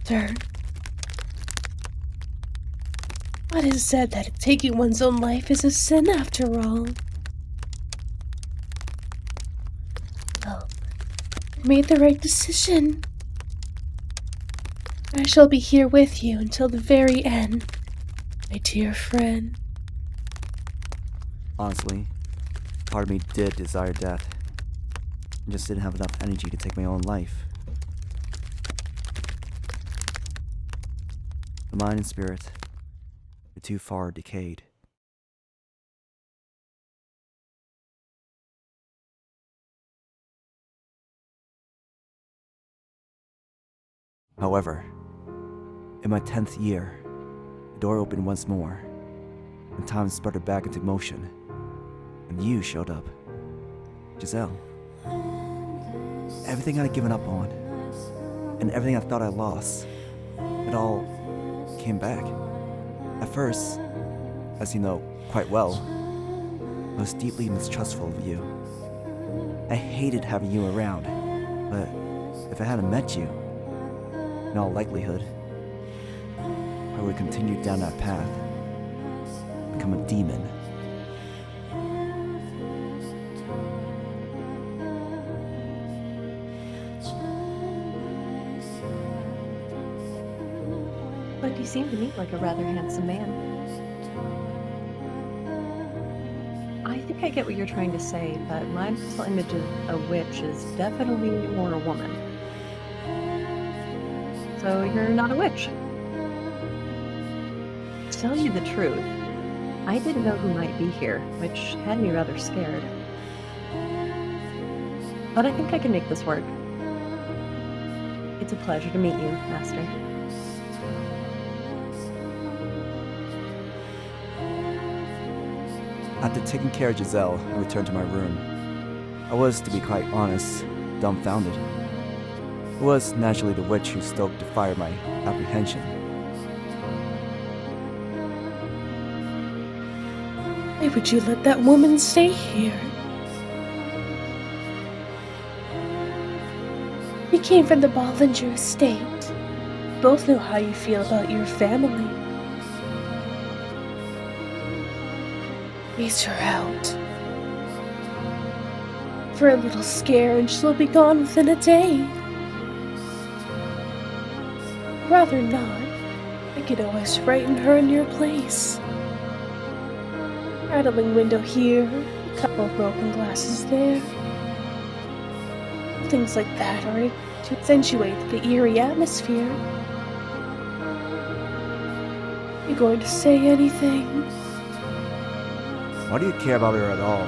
Sir, what is said that taking one's own life is a sin after all? Well, you made the right decision. I shall be here with you until the very end, my dear friend. Honestly, part of me did desire death. I just didn't have enough energy to take my own life. The mind and spirit were too far decayed. However, in my 10th year, the door opened once more, and time sputtered back into motion, and you showed up. Giselle. Everything I'd given up on, and everything I thought I lost, it all came back. At first, as you know quite well, I was deeply mistrustful of you. I hated having you around, but if I hadn't met you, in all likelihood, I would have continued down that path, become a demon. But you seem to me like a rather handsome man. I think I get what you're trying to say, but my mental image of a witch is definitely more a woman. So you're not a witch. To tell you the truth, I didn't know who might be here, which had me rather scared. But I think I can make this work. It's a pleasure to meet you, Master. After taking care of Giselle, I returned to my room. I was, to be quite honest, dumbfounded. It was naturally the witch who stoked the fire of my apprehension. Why would you let that woman stay here? You came from the Bollinger estate. Both know how you feel about your family. Chase her out. For a little scare and she'll be gone within a day. Rather not. I could always frighten her in your place. Rattling window here, a couple of broken glasses there. Things like that are to accentuate the eerie atmosphere. You going to say anything? Why do you care about her at all?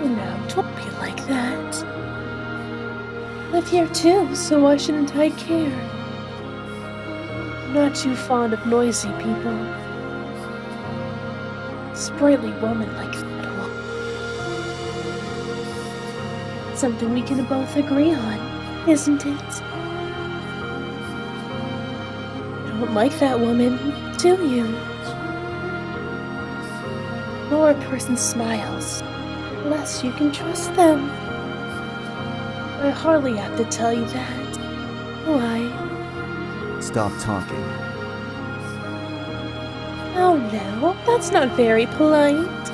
Oh, now, don't be like that. I live here too, so why shouldn't I care? I'm not too fond of noisy people. A sprightly woman like that one. Something we can both agree on, isn't it? You don't like that woman, do you? The more a person smiles, the less you can trust them. I hardly have to tell you that. Why? Stop talking. Oh no, that's not very polite.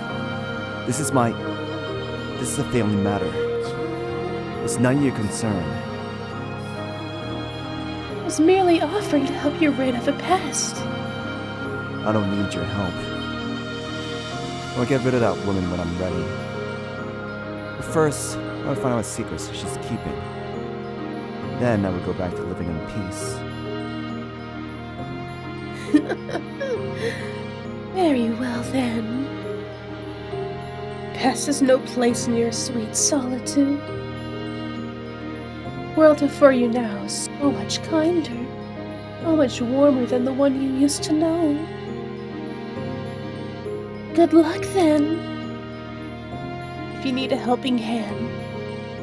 This is a family matter. It's none of your concern. I was merely offering to help you rid of a pest. I don't need your help. I'll get rid of that woman when I'm ready. But first, I would find out what secrets she's keeping. Then I would go back to living in peace. Very well then. Pest has no place in your sweet solitude. The world before you now is so much kinder. so much warmer than the one you used to know. Good luck then. If you need a helping hand,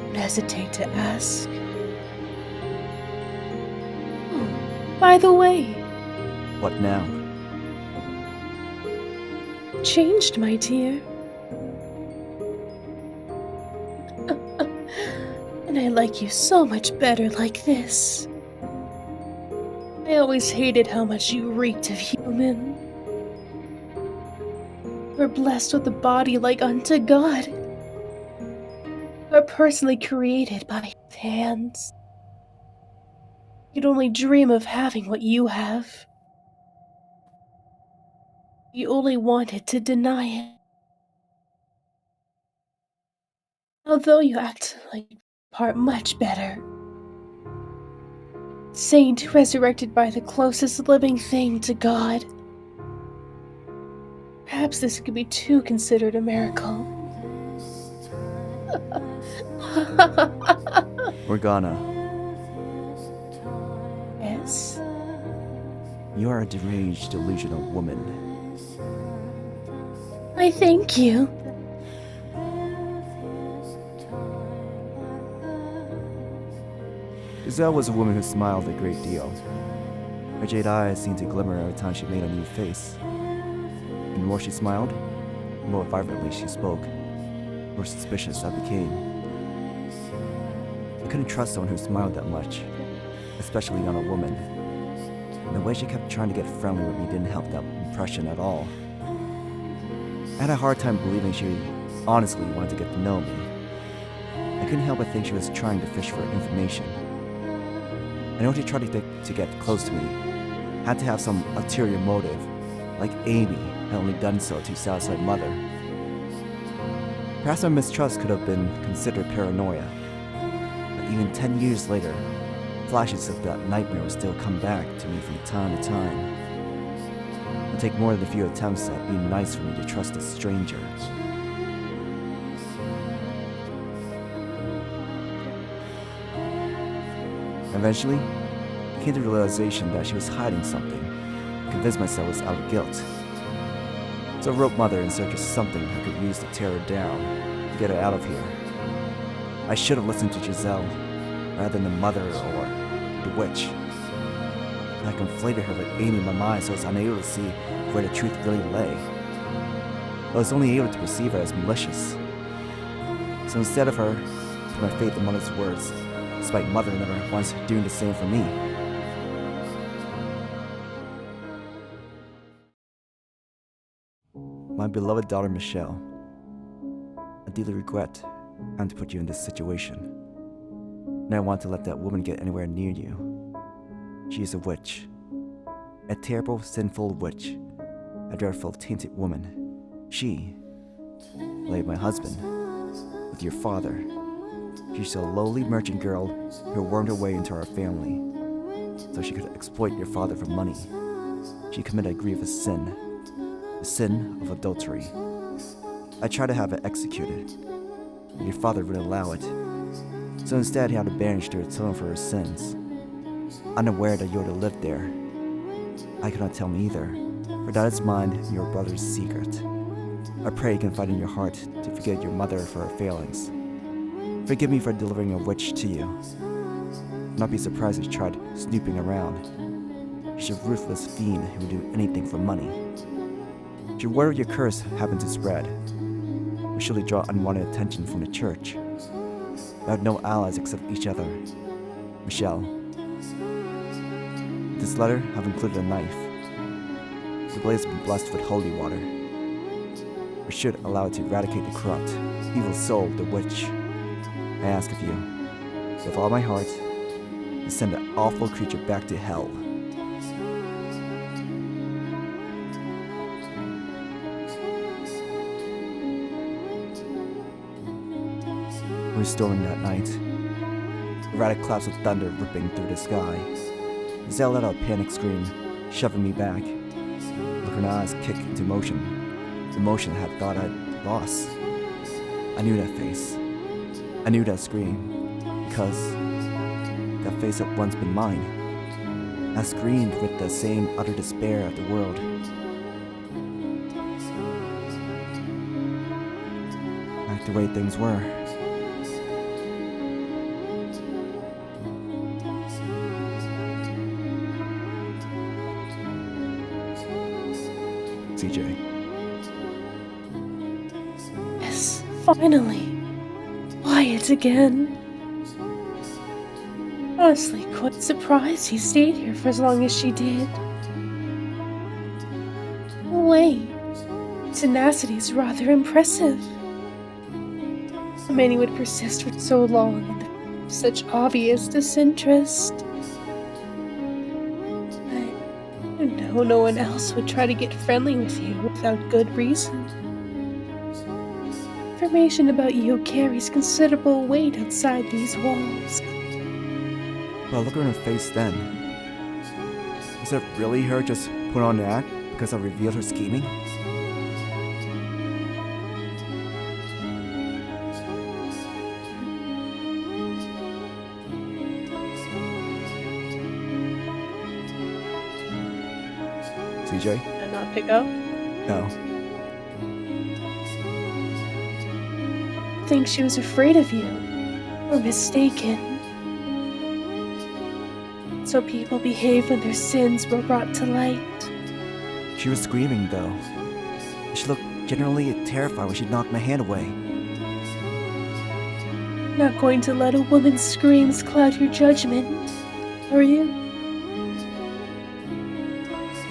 don't hesitate to ask. Oh, by the way, What now? changed, my dear. And I like you so much better like this. I always hated how much you reeked of human. We're blessed with a body like unto God. We're personally created by His hands. You'd only dream of having what you have. You only wanted to deny it. Although you act like part much better. Saint resurrected by the closest living thing to God. Perhaps this could be too considered a miracle. Morgana, Yes? you are a deranged, delusional woman. I thank you. Giselle was a woman who smiled a great deal. Her jade eyes seemed to glimmer every time she made a new face. And the more she smiled, the more vibrantly she spoke, the more suspicious I became. I couldn't trust someone who smiled that much, especially on a woman. And the way she kept trying to get friendly with me didn't help that impression at all. I had a hard time believing she honestly wanted to get to know me. I couldn't help but think she was trying to fish for information. I know she tried to get close to me had to have some ulterior motive, like Amy had only done so to satisfy Mother. Perhaps my mistrust could have been considered paranoia, but even 10 years later, flashes of that nightmare would still come back to me from time to time. It would take more than a few attempts at being nice for me to trust a stranger. Eventually, I came to the realization that she was hiding something. I convinced myself it was out of guilt. So I wrote Mother in search of something I could use to tear her down, to get her out of here. I should have listened to Giselle, rather than the Mother or the witch. I conflated her with Amy in my mind so I was unable to see where the truth really lay. I was only able to perceive her as malicious. So instead of her, I put my faith in Mother's words, despite Mother never once doing the same for me. My beloved daughter Michelle, I deeply regret having to put you in this situation. And I want to let that woman get anywhere near you. She is a witch. A terrible, sinful witch. A dreadful, tainted woman. She, like my husband, with your father. She's a lowly merchant girl who wormed her way into our family so she could exploit your father for money. She committed a grievous sin, the sin of adultery. I tried to have it executed, but your father wouldn't allow it. So instead, he had to banish her to atone for her sins. Unaware that you were to live there, I cannot tell him either, for that is mine and your brother's secret. I pray you can find in your heart to forgive your mother for her failings. Forgive me for delivering a witch to you. Do not be surprised if she tried snooping around. She's a ruthless fiend who would do anything for money. Should word of your curse happen to spread, we surely draw unwanted attention from the church. We have no allies except each other. Michelle. This letter have included a knife. The blade has been blessed with holy water. We should allow it to eradicate the corrupt, evil soul of the witch. I ask of you, with all my heart, to send the awful creature back to hell. We were storming that night. Erratic claps of thunder ripping through the sky. Giselle let out a panic scream, shoving me back. Look, her eyes kick into motion. The motion I had thought I'd lost. I knew that face. I knew that scream. Because that face had once been mine. I screamed with the same utter despair of the world. Like the way things were. CJ. Yes, finally. Quiet again. Honestly, quite surprised he stayed here for as long as she did. No way. Tenacity's rather impressive. How many would persist for so long in such obvious disinterest? I know no one else would try to get friendly with you without good reason. Information about you carries considerable weight outside these walls. But look her in her face then. Was it really her just put on an act because I revealed her scheming? CJ? And not pick up? No. I think she was afraid of you, or mistaken. So people behave when their sins were brought to light. She was screaming though. She looked generally terrified when she knocked my hand away. Not going to let a woman's screams cloud your judgment, are you?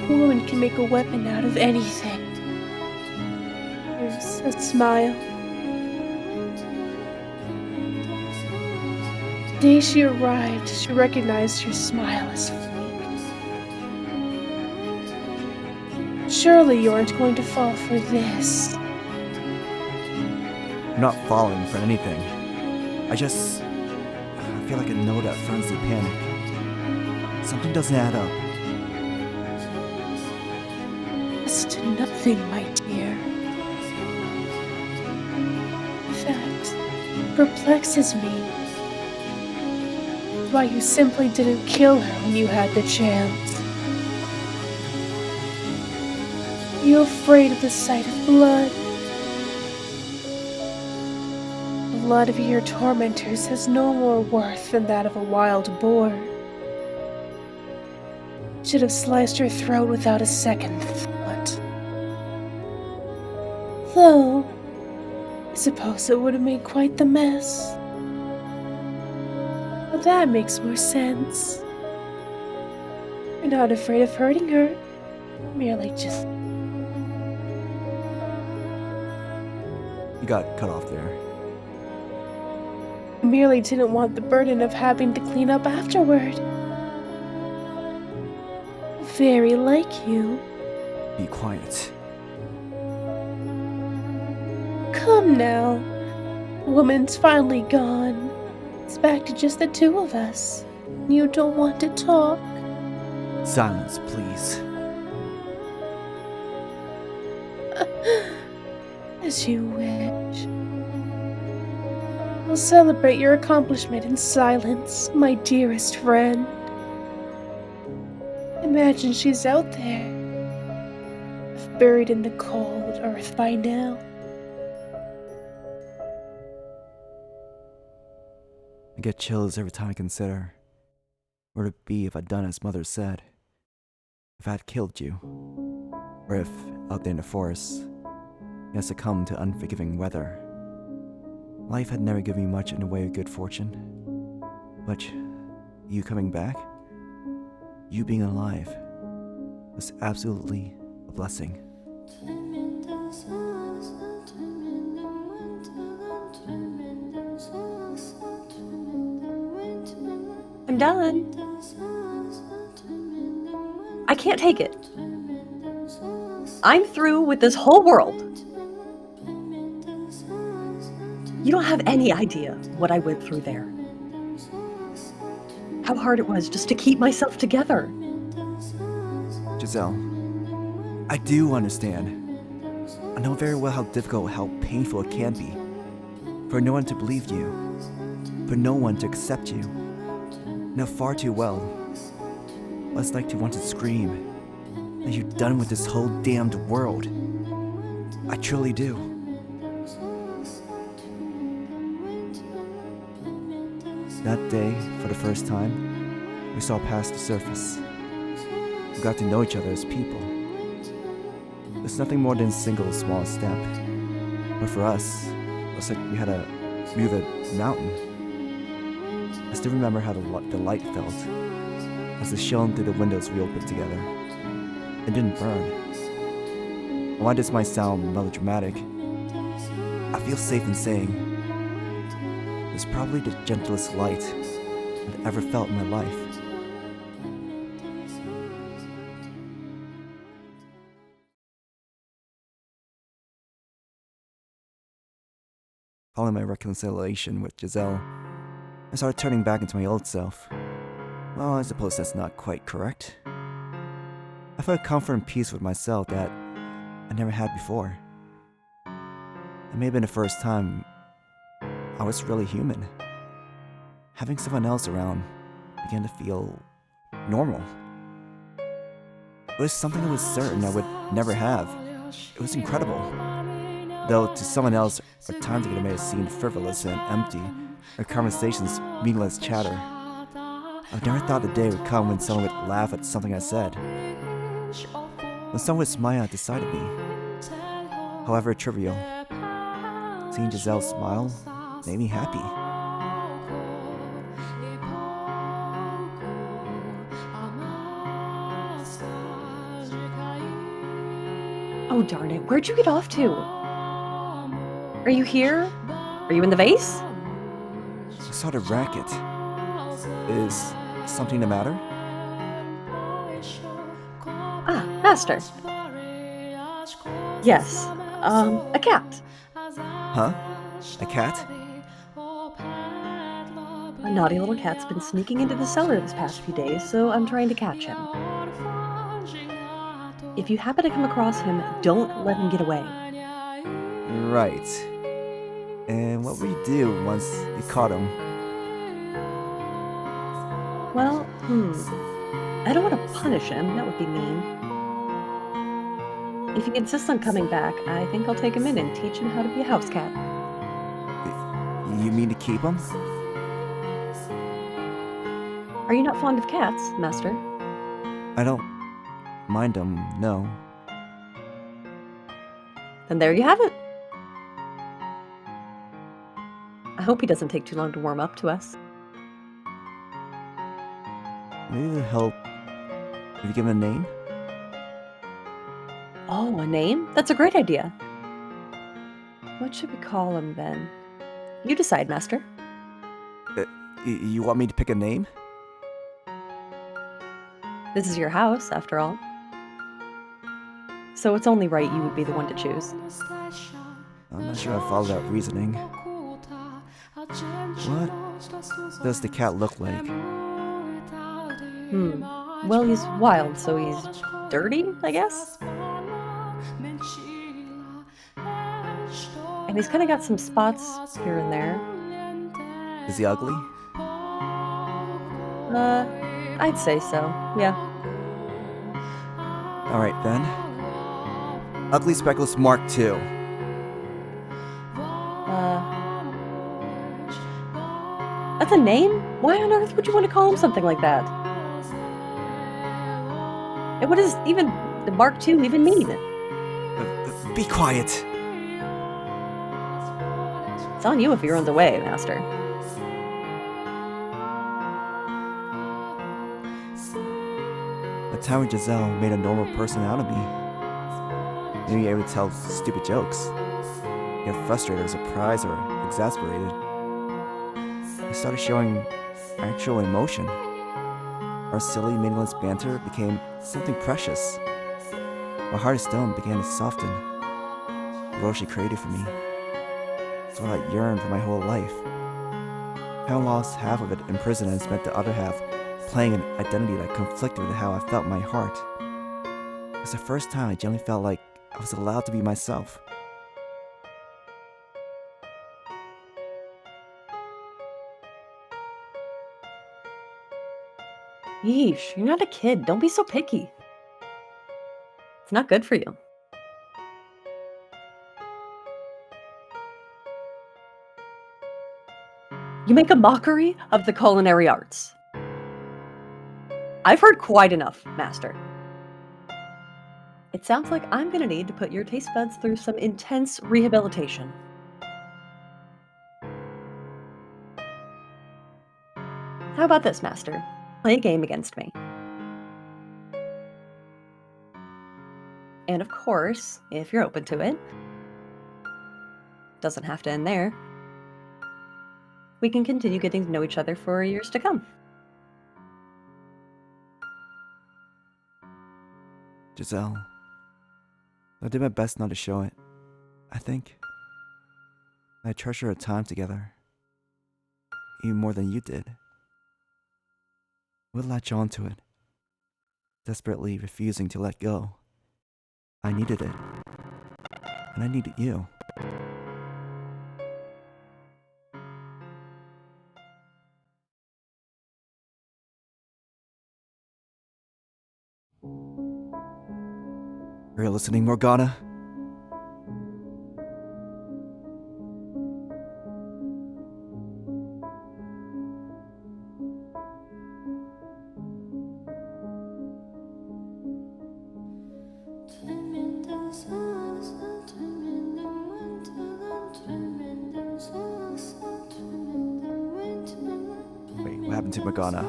A woman can make a weapon out of anything. There's a smile. The day she arrived, she recognized your smile as fake. Surely you aren't going to fall for this. I'm not falling for anything. I feel like I know that frenzy panic. Something doesn't add up. Just nothing, my dear. That perplexes me. Why you simply didn't kill her when you had the chance. You afraid of the sight of blood? The blood of your tormentors has no more worth than that of a wild boar. Should have sliced her throat without a second thought. Though, I suppose it would have made quite the mess. But that makes more sense. You're not afraid of hurting her, merely just... You got cut off there. merely didn't want the burden of having to clean up afterward. Very like you. Be quiet. Come now. The woman's finally gone. It's back to just the two of us. You don't want to talk. Silence, please. As you wish. We'll celebrate your accomplishment in silence, my dearest friend. Imagine she's out there, buried in the cold earth by now. I get chills every time I consider where it'd be if I'd done as Mother said. If I had killed you. Or if, out there in the forest, you had succumbed to unforgiving weather. Life had never given me much in the way of good fortune. But you coming back, you being alive, was absolutely a blessing. I'm done. I can't take it. I'm through with this whole world. You don't have any idea what I went through there. How hard it was just to keep myself together. Giselle, I do understand. I know very well how difficult, how painful it can be. For no one to believe you. For no one to accept you. I know far too well. it's like to want to scream that you're done with this whole damned world. I truly do. That day, for the first time, we saw past the surface. We got to know each other as people. It's nothing more than a single small step. But for us, it was like we had to move a mountain. I still remember how the light felt as it shone through the windows we opened together. It didn't burn. And while this might sound melodramatic, I feel safe in saying it's probably the gentlest light I've ever felt in my life. Following my reconciliation with Giselle, I started turning back into my old self. Well, I suppose that's not quite correct. I felt comfort and peace with myself that I never had before. It may have been the first time I was really human. Having someone else around began to feel normal. It was something I was certain I would never have. It was incredible. Though to someone else, our time together may have seemed frivolous and empty, our conversations meaningless chatter. I've never thought the day would come when someone would laugh at something I said. When someone would smile at the sight of me. However trivial, seeing Giselle smile made me happy. Oh, darn it. Where'd you get off to? Are you here? Are you in the vase? I saw the racket. Is something the matter? Ah, Master. Yes, a cat. Huh? A cat? A naughty little cat's been sneaking into the cellar this past few days, so I'm trying to catch him. If you happen to come across him, don't let him get away. Right. And what will you do once you caught him? Well, I don't want to punish him. That would be mean. If he insists on coming back, I think I'll take him in and teach him how to be a house cat. You mean to keep him? Are you not fond of cats, Master? I don't mind him, no. Then there you have it. I hope he doesn't take too long to warm up to us. Maybe it'll help if you give him a name? Oh, a name? That's a great idea. What should we call him then? You decide, Master. You want me to pick a name? This is your house, after all. So it's only right you would be the one to choose. I'm not sure I follow that reasoning. What does the cat look like? Well, he's wild, so he's dirty, I guess? And he's kind of got some spots here and there. Is he ugly? I'd say so, yeah. Alright then. Ugly Speckless Mark II. That's a name? Why on earth would you want to call him something like that? And what does even the Mark II even mean? Be quiet. It's on you if you're on the way, Master. A time with Giselle made a normal person out of me. Maybe I would tell stupid jokes. Get frustrated or surprised or exasperated. I started showing actual emotion. Our silly, meaningless banter became something precious. My heart of stone began to soften. The role she created for me. It's what I yearned for my whole life. Having lost half of it in prison and spent the other half playing an identity that conflicted with how I felt in my heart. It was the first time I genuinely felt like I was allowed to be myself. Yeesh, you're not a kid. Don't be so picky. It's not good for you. You make a mockery of the culinary arts. I've heard quite enough, Master. It sounds like I'm gonna need to put your taste buds through some intense rehabilitation. How about this, Master? Play a game against me. And of course, if you're open to it, doesn't have to end there, we can continue getting to know each other for years to come. Giselle, I did my best not to show it. I think I treasure our time together, even more than you did. We'll latch on to it, desperately refusing to let go. I needed it, and I needed you. Are you listening, Morgana? Wait, what happened to Morgana?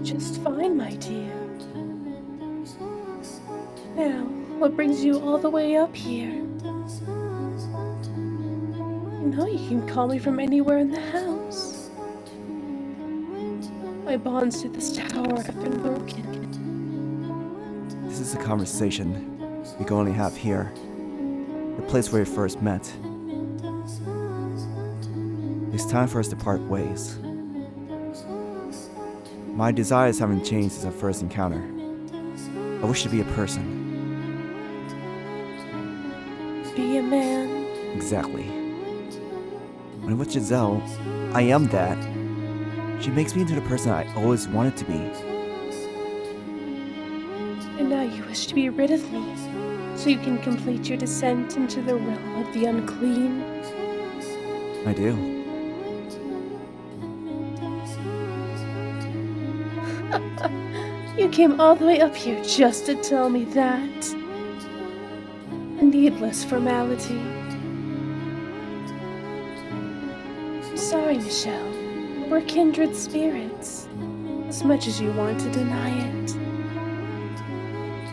Just fine, my dear. Now, what brings you all the way up here? You know you can call me from anywhere in the house. My bonds to this tower have been broken. This is a conversation we can only have here, the place where we first met. It's time for us to part ways. My desires haven't changed since our first encounter. I wish to be a person. Be a man. Exactly. When I'm with Giselle, I am that. She makes me into the person I always wanted to be. And now you wish to be rid of me, so you can complete your descent into the realm of the unclean. I do. You came all the way up here just to tell me that. A needless formality. I'm sorry, Michelle. We're kindred spirits, as much as you want to deny it.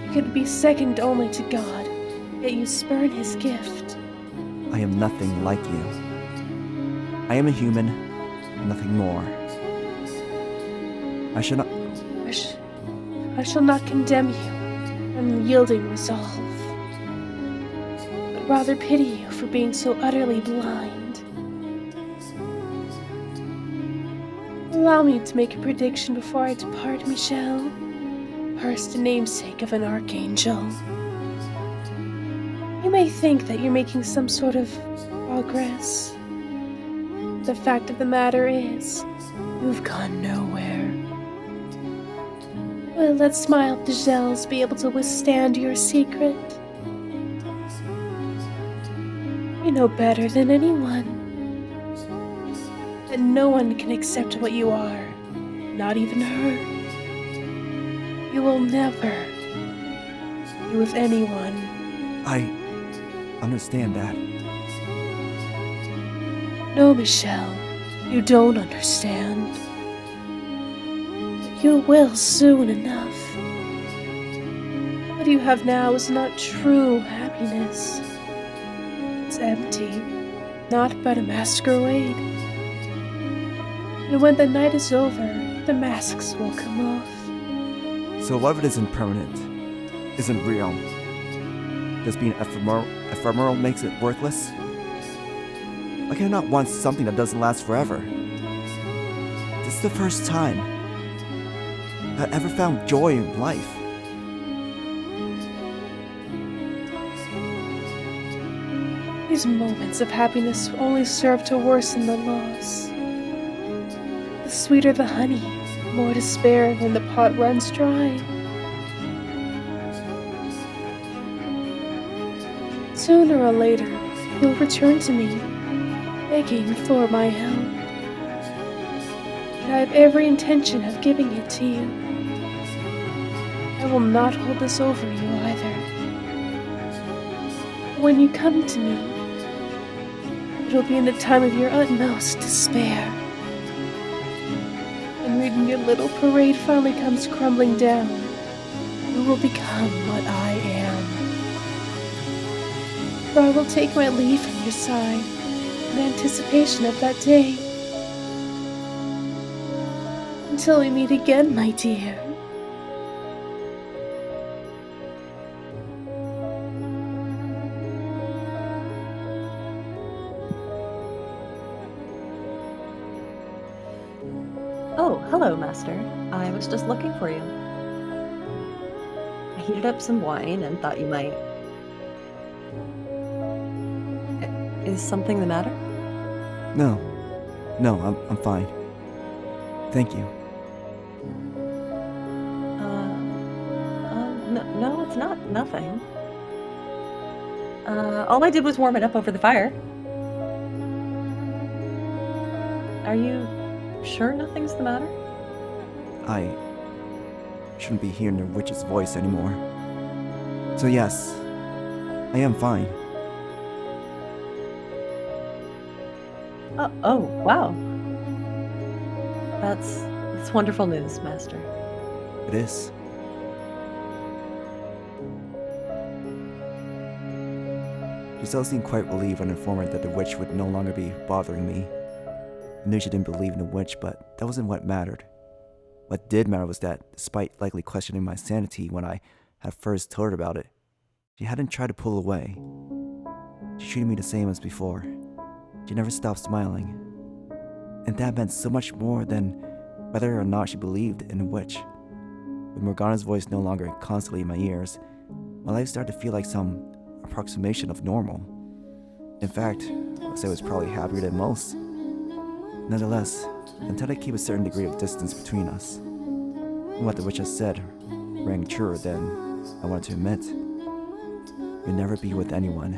You could be second only to God, yet you spurn his gift. I am nothing like you. I am a human, nothing more. I shall not condemn you, unyielding resolve, but rather pity you for being so utterly blind. Allow me to make a prediction before I depart, Michelle. First, a namesake of an archangel. You may think that you're making some sort of progress. The fact of the matter is, you've gone nowhere. Will that smile of Giselle's be able to withstand your secret? You know better than anyone that no one can accept what you are, not even her. You will never be with anyone. I understand that. No, Michelle, you don't understand. But you will soon enough. What you have now is not true happiness. It's empty, not but a masquerade. And when the night is over, the masks will come off. So love isn't permanent, isn't real. Just being ephemeral makes it worthless? Why can I not want something that doesn't last forever? This is the first time I ever found joy in life. Those moments of happiness only serve to worsen the loss. The sweeter the honey, the more despair when the pot runs dry. Sooner or later, you'll return to me, begging for my help. And I have every intention of giving it to you. I will not hold this over you either. When you come to me, it'll be in the time of your utmost despair. And when your little parade finally comes crumbling down, you will become what I am. For I will take my leave from your side in anticipation of that day. Until we meet again, my dear. Oh, hello, Master. I was just looking for you. I heated up some wine and thought you might. Is something the matter? No, I'm fine. Thank you. No, it's not. Nothing. All I did was warm it up over the fire. Are you sure nothing's the matter? I shouldn't be hearing the witch's voice anymore. So yes, I am fine. Oh, wow. That's wonderful news, Master. It is. Giselle seemed quite relieved when informed that the witch would no longer be bothering me. I knew she didn't believe in the witch, but that wasn't what mattered. What did matter was that, despite likely questioning my sanity when I had first told her about it, she hadn't tried to pull away. She treated me the same as before. She never stopped smiling. And that meant so much more than whether or not she believed in the witch. With Morgana's voice no longer constantly in my ears, my life started to feel like some approximation of normal. In fact, I'd say I was probably happier than most. Nonetheless, I intended to keep a certain degree of distance between us. And what the witch has said rang truer than I wanted to admit. You'll never be with anyone.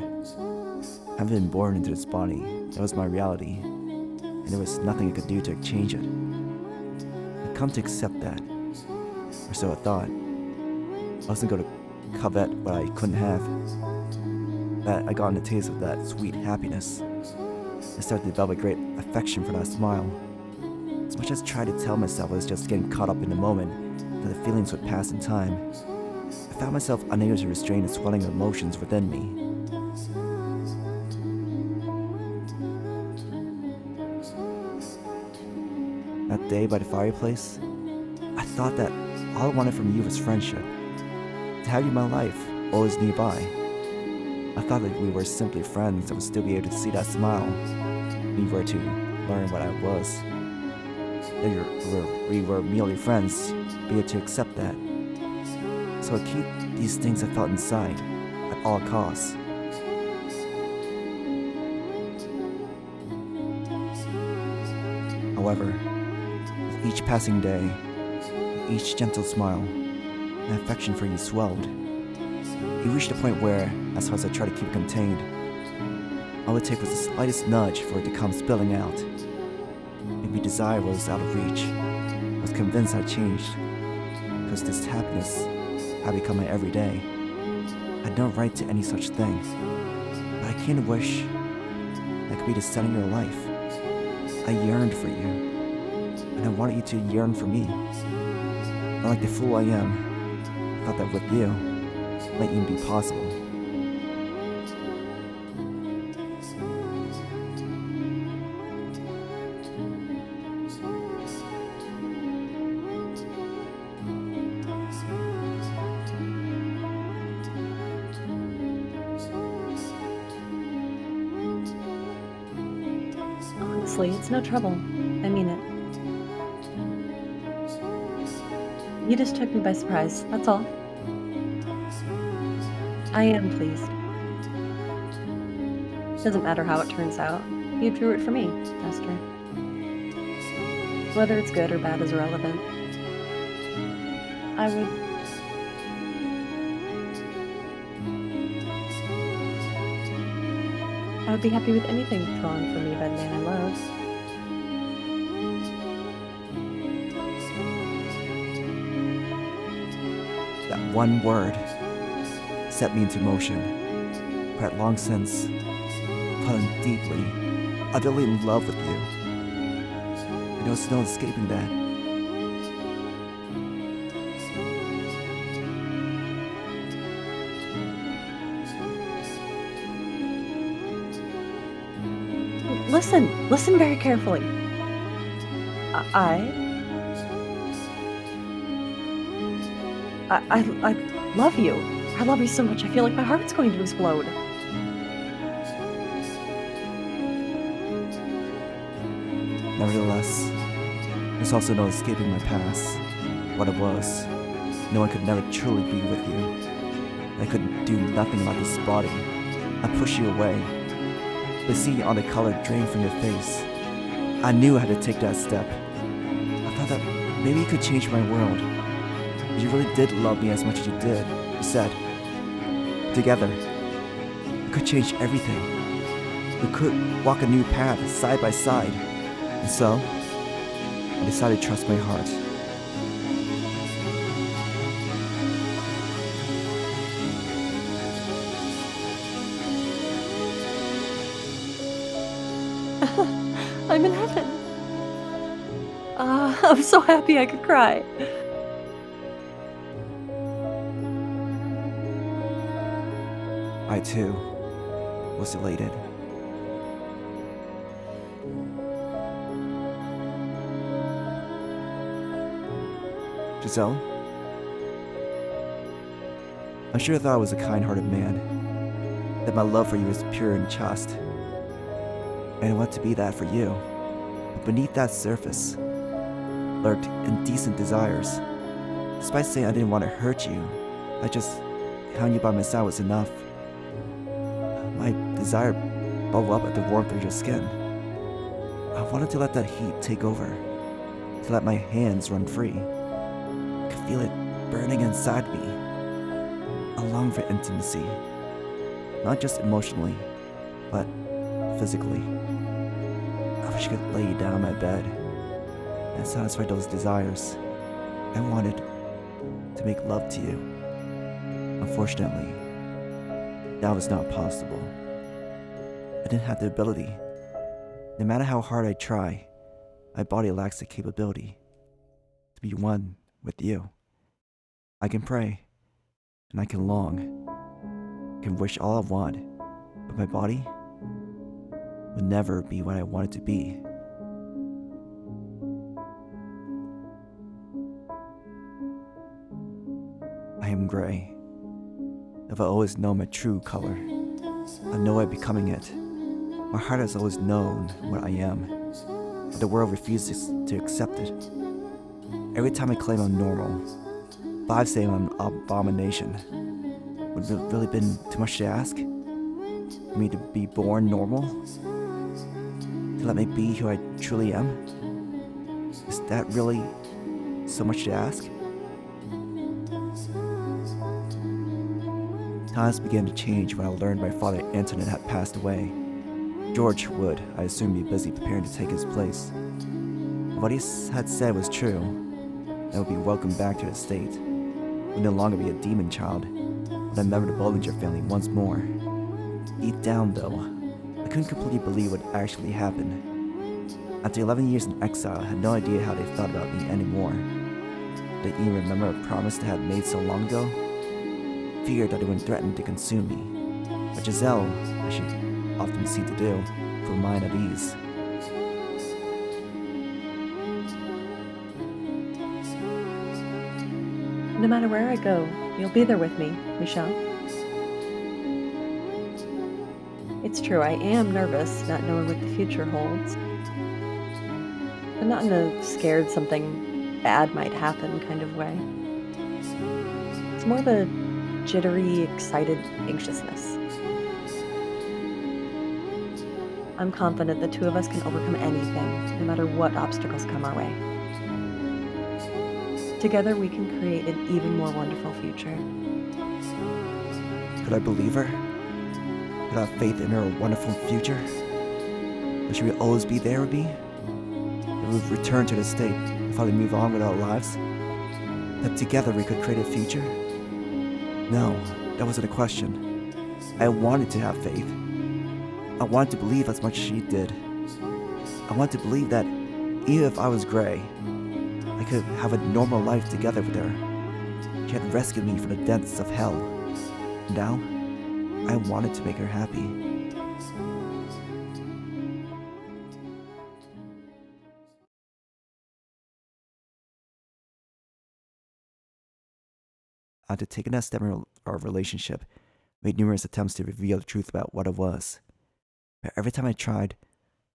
Having been born into this body, that was my reality, and there was nothing I could do to change it. I'd come to accept that, or so I thought. I wasn't going to covet what I couldn't have. That I got a taste of that sweet happiness. I started to develop a great affection for that smile. As much as I tried to tell myself I was just getting caught up in the moment, that the feelings would pass in time, I found myself unable to restrain the swelling of emotions within me. That day by the fireplace, I thought that all I wanted from you was friendship. To have you in my life, always nearby. I thought that we were simply friends that would still be able to see that smile if we were to learn what I was. That we were merely friends, be able to accept that. So I keep these things I felt inside at all costs. However, with each passing day, with each gentle smile, my affection for you swelled. It reached a point where, as hard as I tried to keep it contained, all it took was the slightest nudge for it to come spilling out. Maybe desire was out of reach. I was convinced I'd changed, because this happiness had become my everyday. I had no right to any such thing, but I came to wish I could be the center of your life. I yearned for you, and I wanted you to yearn for me. Not like the fool I am, I thought that with you, it might even be possible. Honestly, it's no trouble. I mean it. You just took me by surprise, that's all. I am pleased. Doesn't matter how it turns out. You drew it for me, Esther. Whether it's good or bad is irrelevant. I would be happy with anything drawn for me by the man I love. That one word set me into motion. I had long since fallen deeply, utterly in love with you. And there was no escaping that. Listen very carefully. I love you. I love you so much, I feel like my heart's going to explode. Nevertheless, there's also no escaping my past. What it was. No one could never truly be with you. I could do nothing about this body. I pushed you away. But seeing all the color drain from your face, I knew I had to take that step. I thought that maybe you could change my world. You really did love me as much as you did, you said. Together, we could change everything. We could walk a new path side by side. And so, I decided to trust my heart. I'm in heaven. I'm so happy I could cry. I too was elated. Giselle? I'm sure I thought I was a kind-hearted man, that my love for you was pure and just. And I want to be that for you. But beneath that surface lurked indecent desires. Despite saying I didn't want to hurt you, I just having you by my side was enough. My desire bubbled up at the warmth of your skin. I wanted to let that heat take over, to let my hands run free. I could feel it burning inside me. I longed for intimacy, not just emotionally, but physically. I wish I could lay you down on my bed and satisfy those desires. I wanted to make love to you. Unfortunately, that was not possible. I didn't have the ability. No matter how hard I try, my body lacks the capability to be one with you. I can pray, and I can long, can wish all I want, but my body would never be what I want it to be. I am gray. If I always know my true color, I know I'm becoming it. My heart has always known what I am, but the world refuses to accept it. Every time I claim I'm normal, five say I'm an abomination. Would it really been too much to ask? For me to be born normal? To let me be who I truly am? Is that really so much to ask? Times began to change when I learned my father Antonin had passed away. George would, I assume, be busy preparing to take his place. What he had said was true. I would be welcomed back to the estate. Would no longer be a demon child, but a member of the Bollinger family once more. Deep down, though, I couldn't completely believe what actually happened. After 11 years in exile, I had no idea how they thought about me anymore. Did they even remember a promise they had made so long ago? Feared that they would threaten to consume me. But Giselle, as she often seemed to do, put my mind at ease. No matter where I go, you'll be there with me, Michelle. It's true, I am nervous, not knowing what the future holds. But not in a scared something bad might happen kind of way. It's more of a jittery, excited anxiousness. I'm confident the two of us can overcome anything, no matter what obstacles come our way. Together, we can create an even more wonderful future. Could I believe her? Could I have faith in her wonderful future? That she would always be there with me? That we would return to the state and finally move on with our lives? That together we could create a future? No, that wasn't a question. I wanted to have faith. I wanted to believe as much as she did. I wanted to believe that even if I was gray, I could have a normal life together with her. She had rescued me from the depths of hell. Now, I wanted to make her happy. After taking that step in our relationship, I made numerous attempts to reveal the truth about what it was. But every time I tried,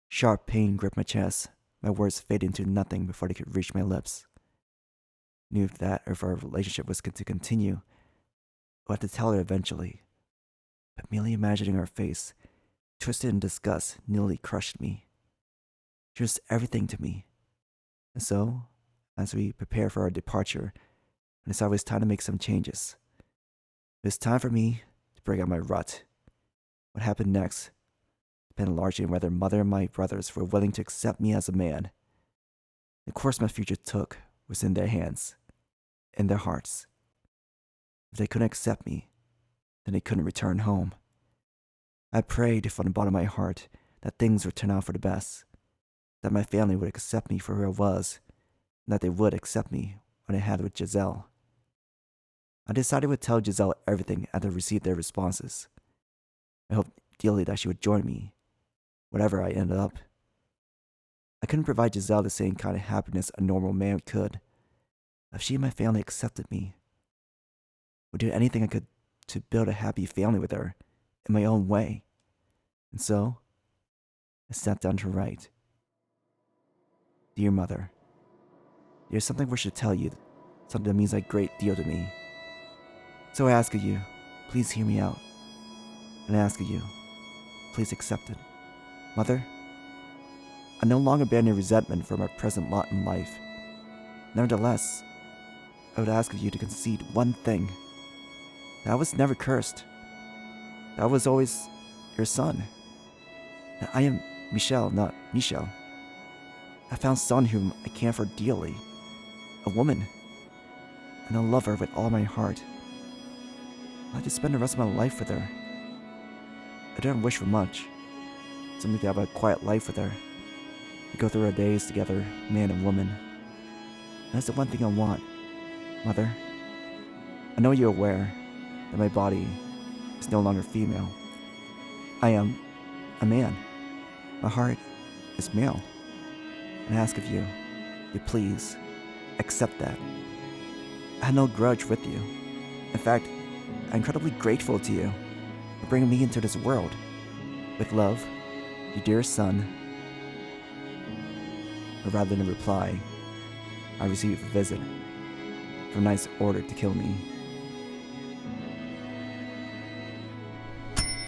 sharp pain gripped my chest. My words faded into nothing before they could reach my lips. I knew that if our relationship was to continue, I would have to tell her eventually. But merely imagining her face, twisted in disgust, nearly crushed me. She was everything to me. And so, as we prepared for our departure, I decided it was time to make some changes. It was time for me to break out my rut. What happened next depended largely on whether Mother and my brothers were willing to accept me as a man. The course my future took was in their hands, in their hearts. If they couldn't accept me, then they couldn't return home. I prayed from the bottom of my heart that things would turn out for the best, that my family would accept me for who I was, and that they would accept me when I had with Giselle. I decided I would tell Giselle everything after I received their responses. I hoped dearly that she would join me, whatever I ended up. I couldn't provide Giselle the same kind of happiness a normal man could. If she and my family accepted me, I would do anything I could to build a happy family with her in my own way. And so, I sat down to write. Dear Mother, there's something I wish to tell you, something that means a great deal to me. So I ask of you, please hear me out. And I ask of you, please accept it. Mother, I no longer bear any resentment for my present lot in life. Nevertheless, I would ask of you to concede one thing. That I was never cursed. That I was always your son. That I am Michelle, not Michelle. I found son whom I care for dearly. A woman. And I love her with all my heart. I'd like to spend the rest of my life with her. I don't wish for much. Simply to have a quiet life with her. To go through our days together, man and woman. And that's the one thing I want. Mother, I know you're aware that my body is no longer female. I am a man. My heart is male. And I ask of you, to please accept that. I had no grudge with you. In fact, I'm incredibly grateful to you for bringing me into this world. With love, your dearest son. Or rather than a reply, I received a visit from a nice order to kill me.